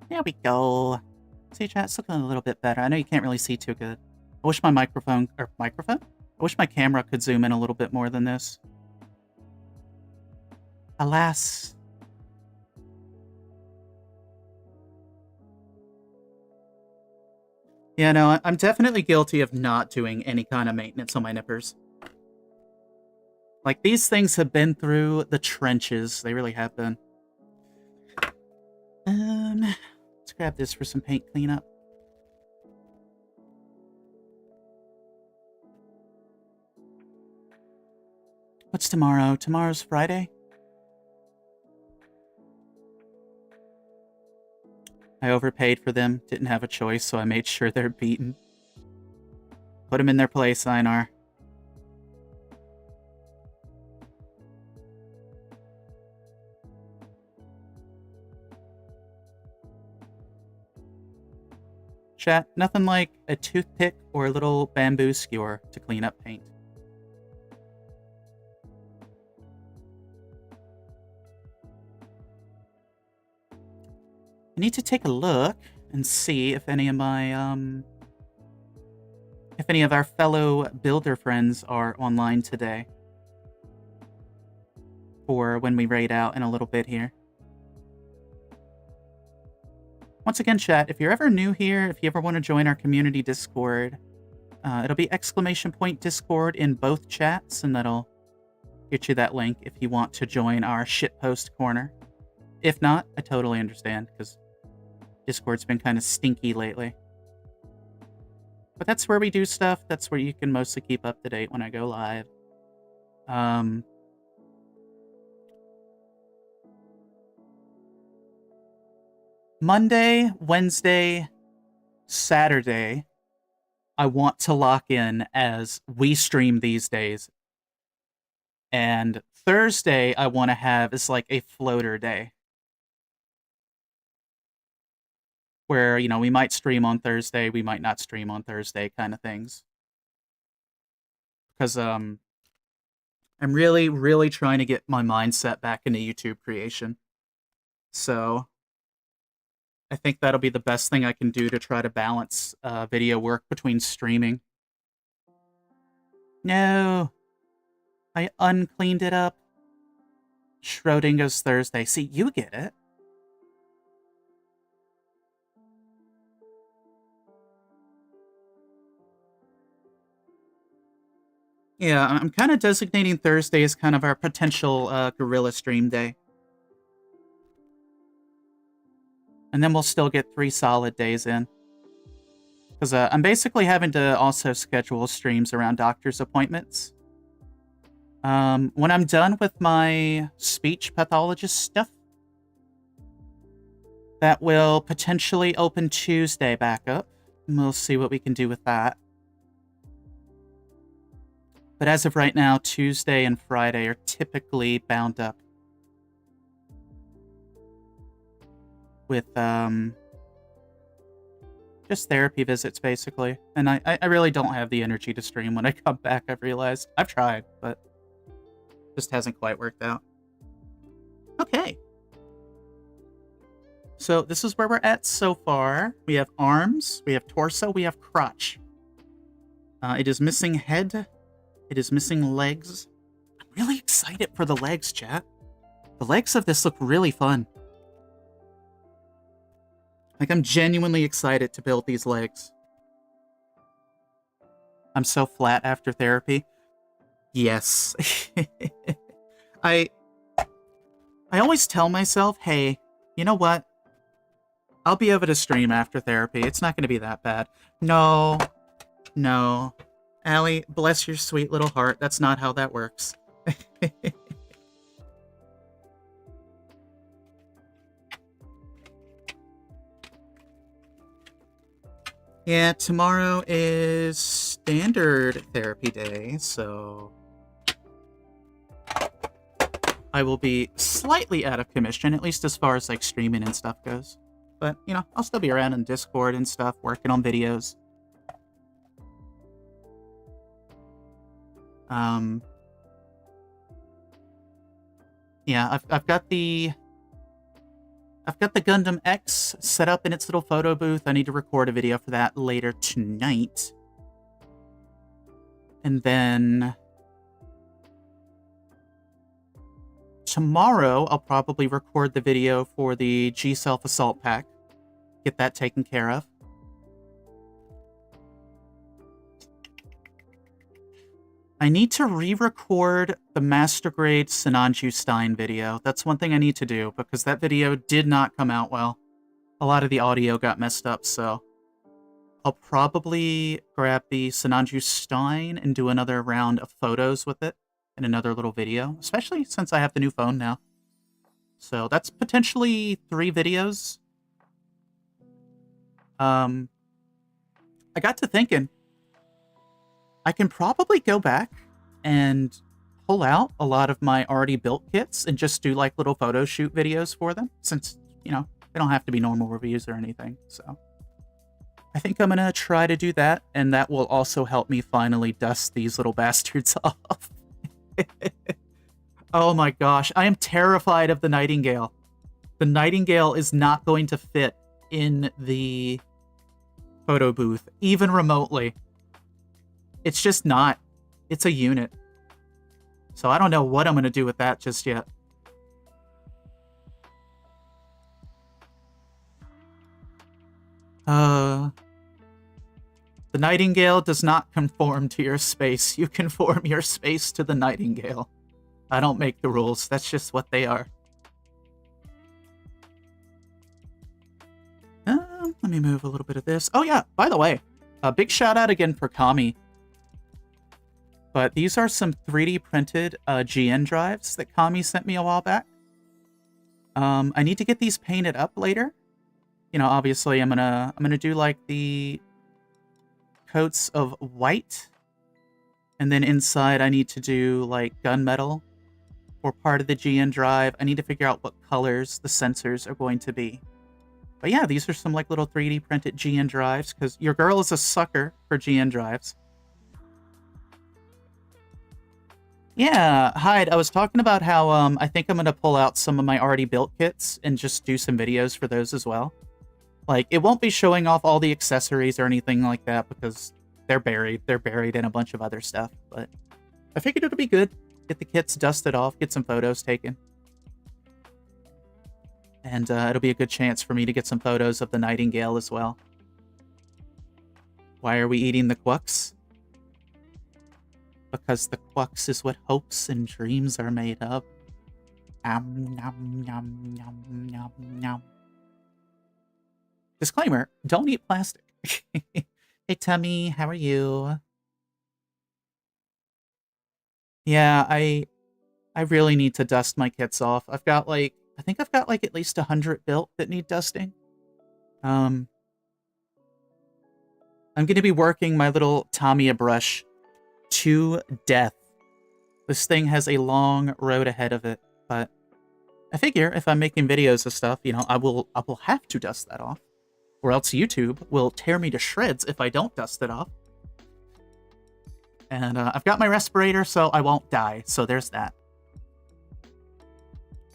There we go. See, chat, it's looking a little bit better. I know you can't really see too good. I wish my microphone... I wish my camera could zoom in a little bit more than this. Alas. Yeah, no, I'm definitely guilty of not doing any kind of maintenance on my nippers. Like, these things have been through the trenches. They really have been. Let's grab this for some paint cleanup. What's tomorrow? Tomorrow's Friday? I overpaid for them, didn't have a choice, so I made sure they're beaten. Put them in their place, Einar. Chat, nothing like a toothpick or a little bamboo skewer to clean up paint. I need to take a look and see if any of my, if any of our fellow builder friends are online today. For when we raid out in a little bit here. Once again, chat, if you're ever new here, if you ever want to join our community Discord, it'll be !Discord in both chats, and that'll get you that link if you want to join our shitpost corner. If not, I totally understand, because Discord's been kind of stinky lately. But that's where we do stuff. That's where you can mostly keep up to date when I go live. Monday, Wednesday, Saturday, I want to lock in as we stream these days. And Thursday, I want to have is like a floater day. Where, you know, we might stream on Thursday, we might not stream on Thursday kind of things. Because I'm really, really trying to get my mindset back into YouTube creation. So I think that'll be the best thing I can do to try to balance video work between streaming. No. I uncleaned it up. Schrodinger's Thursday. See, you get it. Yeah, I'm kind of designating Thursday as kind of our potential gorilla stream day. And then we'll still get 3 solid days in. Because I'm basically having to also schedule streams around doctor's appointments. When I'm done with my speech pathologist stuff, that will potentially open Tuesday back up. And we'll see what we can do with that. But as of right now, Tuesday and Friday are typically bound up with just therapy visits, basically. And I really don't have the energy to stream when I come back, I've realized. I've tried, but just hasn't quite worked out. Okay. So this is where we're at so far. We have arms, we have torso, we have crotch. It is missing head. It is missing legs. I'm really excited for the legs, chat. The legs of this look really fun. Like, I'm genuinely excited to build these legs. I'm so flat after therapy. Yes. I always tell myself, hey, you know what? I'll be able to stream after therapy. It's not going to be that bad. No. No. Allie, bless your sweet little heart. That's not how that works. Yeah, tomorrow is standard therapy day, so I will be slightly out of commission, at least as far as like streaming and stuff goes. But, you know, I'll still be around in Discord and stuff, working on videos. Yeah, I've got the Gundam X set up in its little photo booth. I need to record a video for that later tonight. And then tomorrow, I'll probably record the video for the G Self-Assault Pack. Get that taken care of. I need to re-record the Master Grade Sinanju Stein video. That's one thing I need to do, because that video did not come out well. A lot of the audio got messed up, so I'll probably grab the Sinanju Stein and do another round of photos with it in another little video, especially since I have the new phone now. So that's potentially 3 videos. I got to thinking, I can probably go back and pull out a lot of my already built kits and just do like little photo shoot videos for them, since, you know, they don't have to be normal reviews or anything. So I think I'm gonna try to do that, and that will also help me finally dust these little bastards off. Oh my gosh, I am terrified of the Nightingale. The Nightingale is not going to fit in the photo booth, even remotely. It's just not. It's a unit. So I don't know what I'm going to do with that just yet. The Nightingale does not conform to your space. You conform your space to the Nightingale. I don't make the rules. That's just what they are. Let me move a little bit of this. Oh yeah, by the way, a big shout out again for Kami. But these are some 3D printed GN drives that Kami sent me a while back. I need to get these painted up later. You know, obviously I'm gonna do like the coats of white, and then inside I need to do like gunmetal for part of the GN drive. I need to figure out what colors the sensors are going to be. But yeah, these are some like little 3D printed GN drives, because your girl is a sucker for GN drives. Yeah, Hyde, I was talking about how I think I'm going to pull out some of my already built kits and just do some videos for those as well. Like, it won't be showing off all the accessories or anything like that, because they're buried. They're buried in a bunch of other stuff, but I figured it'll be good. Get the kits dusted off, get some photos taken. And it'll be a good chance for me to get some photos of the Nightingale as well. Why are we eating the Gquux? Because the Gquux is what hopes and dreams are made of. Nom, nom, nom, nom, nom, nom. Disclaimer, don't eat plastic. Hey, Tummy, how are you? Yeah, I really need to dust my kits off. I've got like, I think I've got like at least 100 built that need dusting. I'm going to be working my little Tamiya brush to death. This thing has a long road ahead of it, but I figure if I'm making videos of stuff, you know, I will have to dust that off, or else YouTube will tear me to shreds if I don't dust it off. And I've got my respirator, so I won't die. So there's that.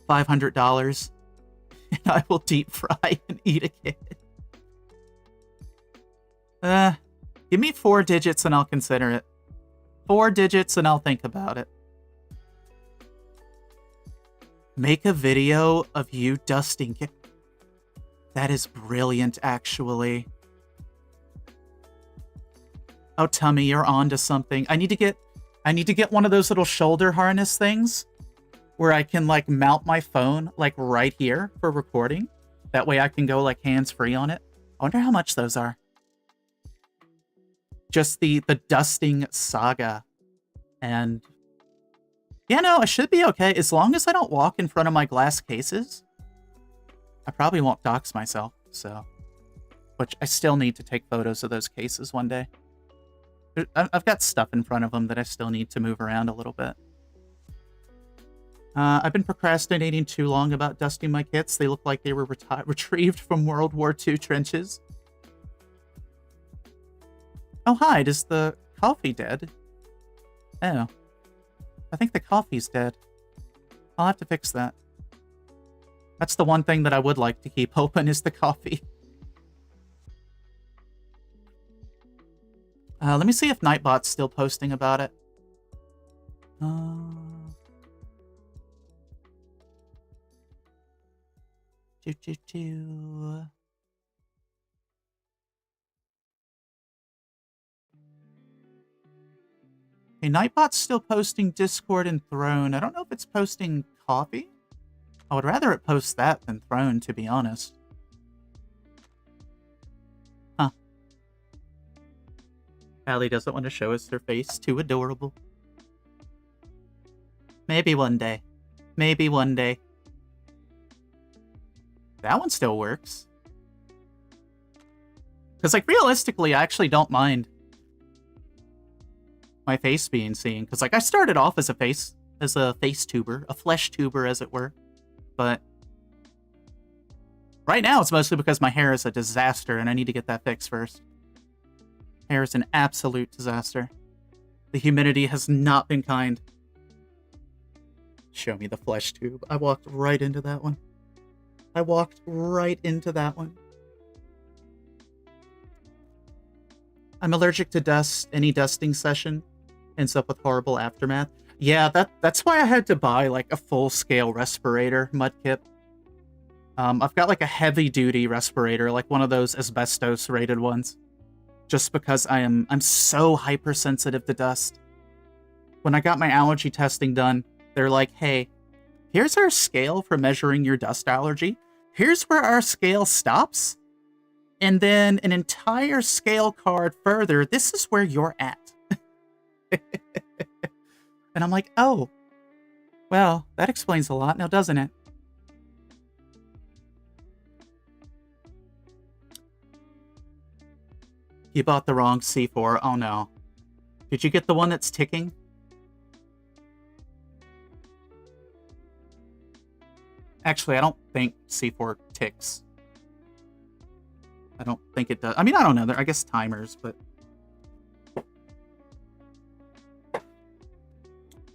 $500, and I will deep fry and eat a kid. Give me 4 digits and I'll consider it. 4 digits and I'll think about it. Make a video of you dusting. That is brilliant, actually. Oh, Tummy, you're on to something. I need to get one of those little shoulder harness things where I can like mount my phone like right here for recording. That way I can go like hands-free on it. I wonder how much those are. Just the dusting saga. And yeah, no, I should be okay. As long as I don't walk in front of my glass cases, I probably won't dox myself, so. Which I still need to take photos of those cases one day. I've got stuff in front of them that I still need to move around a little bit. I've been procrastinating too long about dusting my kits. They look like they were retrieved from World War II trenches. Oh, hi, is the coffee dead? Oh. I think the coffee's dead. I'll have to fix that. That's the one thing that I would like to keep open is the coffee. Let me see if Nightbot's still posting about it. Hey, Nightbot's still posting Discord and Throne. I don't know if it's posting coffee. I would rather it post that than Throne, to be honest. Huh. Allie doesn't want to show us her face. Too adorable. Maybe one day. Maybe one day. That one still works. Because, like, realistically, I actually don't mind my face being seen. Because, like, I started off as a face tuber. A flesh tuber, as it were. But right now, it's mostly because my hair is a disaster, and I need to get that fixed first. Hair is an absolute disaster. The humidity has not been kind. Show me the flesh tube. I walked right into that one. I walked right into that one. I'm allergic to dust. Any dusting session ends up with horrible aftermath. Yeah, that's why I had to buy like a full-scale respirator mudkip. I've got like a heavy-duty respirator, like one of those asbestos-rated ones. Just because I'm so hypersensitive to dust. When I got my allergy testing done, they're like, hey, here's our scale for measuring your dust allergy. Here's where our scale stops. And then an entire scale card further, this is where you're at. And I'm like, oh, well, that explains a lot now, doesn't it? You bought the wrong C4. Oh, no. Did you get the one that's ticking? Actually, I don't think C4 ticks. I don't think it does. I mean, I don't know. I guess timers, but...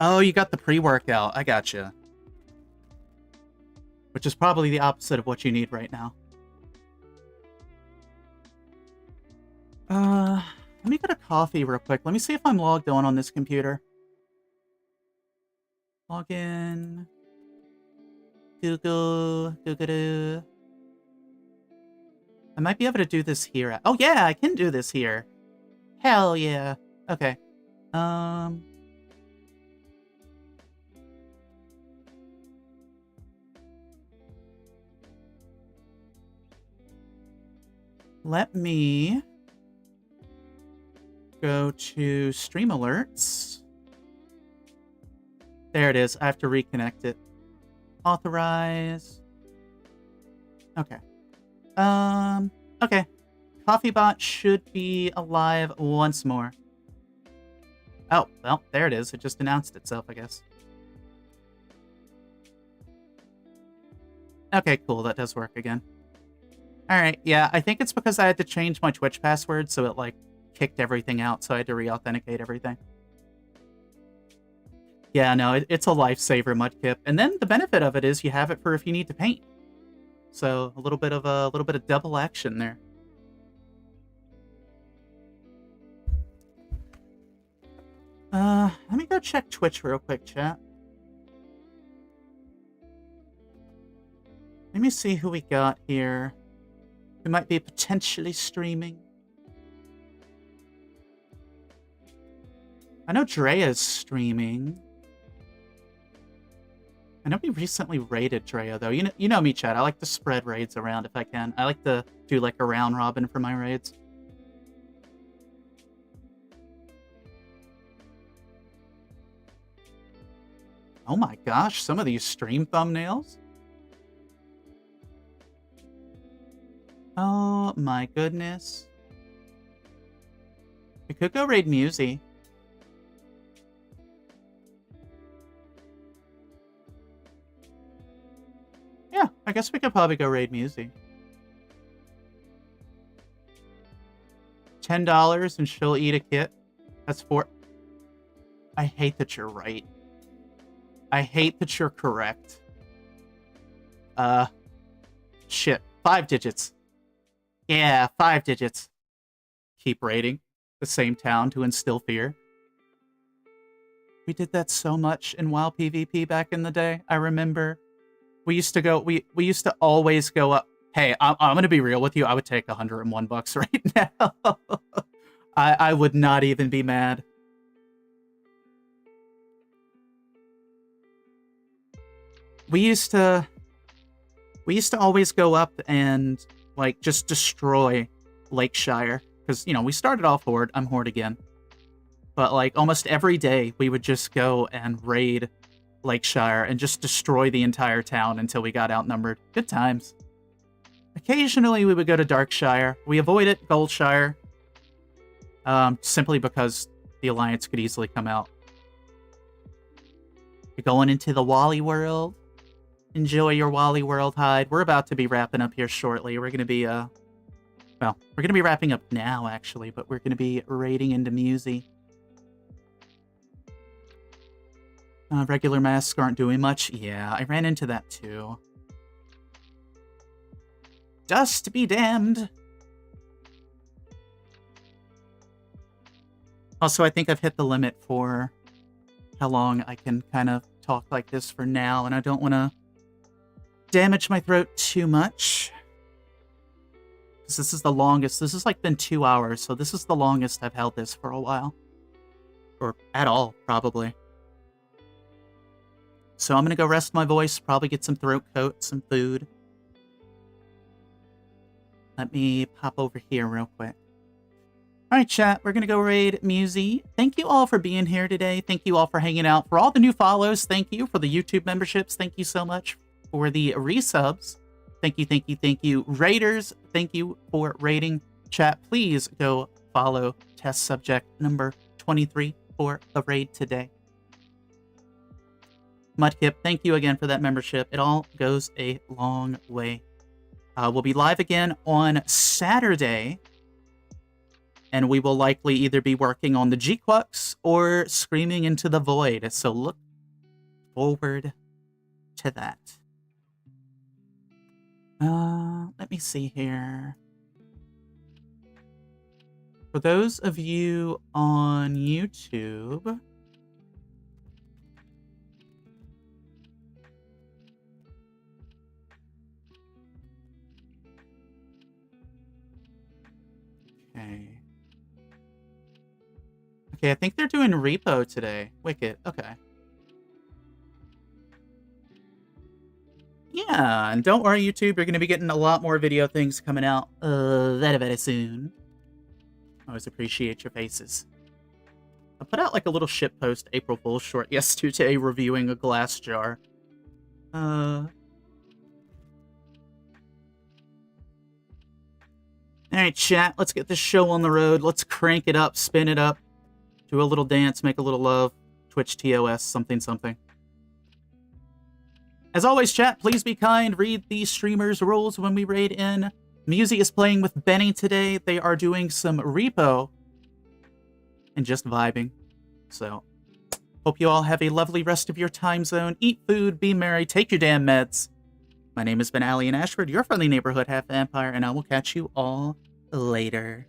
Oh, you got the pre-workout. I gotcha. Which is probably the opposite of what you need right now. Let Let me get a coffee real quick. Let me see if I'm logged on this computer. Log in. Google. I might be able to do this here. Oh yeah, I can do this here. Hell yeah. Okay. Let me go to stream alerts. There it is. I have to reconnect it. Authorize. Okay. Okay. CoffeeBot should be alive once more. Oh, well, there it is. It just announced itself, I guess. Okay, cool. That does work again. Alright, yeah, I think it's because I had to change my Twitch password, so it, like, kicked everything out, so I had to re-authenticate everything. Yeah, no, it's a lifesaver, Mudkip. And then the benefit of it is you have it for if you need to paint. So, a little bit of double action there. Let me go check Twitch real quick, chat. Let me see who we got here. Who might be potentially streaming. I know Drea's streaming. I know we recently raided Drea, though. You know me, chat. I like to spread raids around if I can. I like to do, like, a round robin for my raids. Oh my gosh, some of these stream thumbnails. Oh my goodness. We could go raid Musi. Yeah, I guess we could probably go raid Musi. $10 and she'll eat a kit. That's four. I hate that you're right. I hate that you're correct. Shit. 5 digits. Yeah, 5 digits. Keep raiding the same town to instill fear. We did that so much in WoW PvP back in the day. I remember we used to go, we used to always go up. Hey, I'm going to be real with you. I would take $101 right now. I would not even be mad. We used to always go up and, like, just destroy Lakeshire. Because, you know, we started off Horde. I'm Horde again. But, like, almost every day, we would just go and raid Lakeshire and just destroy the entire town until we got outnumbered. Good times. Occasionally, we would go to Darkshire. We avoided Goldshire. Simply because the Alliance could easily come out. You're going into the Wally world. Enjoy your Wally World hide. We're about to be wrapping up here shortly. We're going to be, well, we're going to be wrapping up now, actually, but we're going to be raiding into Musi. Regular masks aren't doing much. Yeah, I ran into that, too. Dust be damned. Also, I think I've hit the limit for how long I can kind of talk like this for now, and I don't want to damage my throat too much. Because this is the longest. This has, like, been 2 hours, so this is the longest I've held this for a while. Or at all, probably. So I'm going to go rest my voice, probably get some throat coat, some food. Let me pop over here real quick. Alright, chat, we're going to go raid Musi. Thank you all for being here today. Thank you all for hanging out. For all the new follows, thank you. For the YouTube memberships, thank you so much. For the resubs, thank you, thank you, thank you. Raiders, thank you for raiding. Chat, please go follow test subject number 23 for the raid today. Mudkip, thank you again for that membership. It all goes a long way. We'll be live again on Saturday, and we will likely either be working on the Gquux or Screaming into the Void, so look forward to that. Let me see here. For those of you on YouTube, Okay, I think they're doing repo today. Wicked, okay. Yeah, and don't worry, YouTube, you're going to be getting a lot more video things coming out very soon. Always appreciate your faces. I put out like a little shitpost April Fool's short yesterday reviewing a glass jar. Alright, chat, let's get this show on the road. Let's crank it up, spin it up, do a little dance, make a little love. Twitch TOS, something, something. As always, chat, please be kind. Read the streamer's rules when we raid in. Musi is playing with Benny today. They are doing some repo and just vibing. So, hope you all have a lovely rest of your time zone. Eat food, be merry, take your damn meds. My name has been Allie and Ashford, your friendly neighborhood half vampire, and I will catch you all later.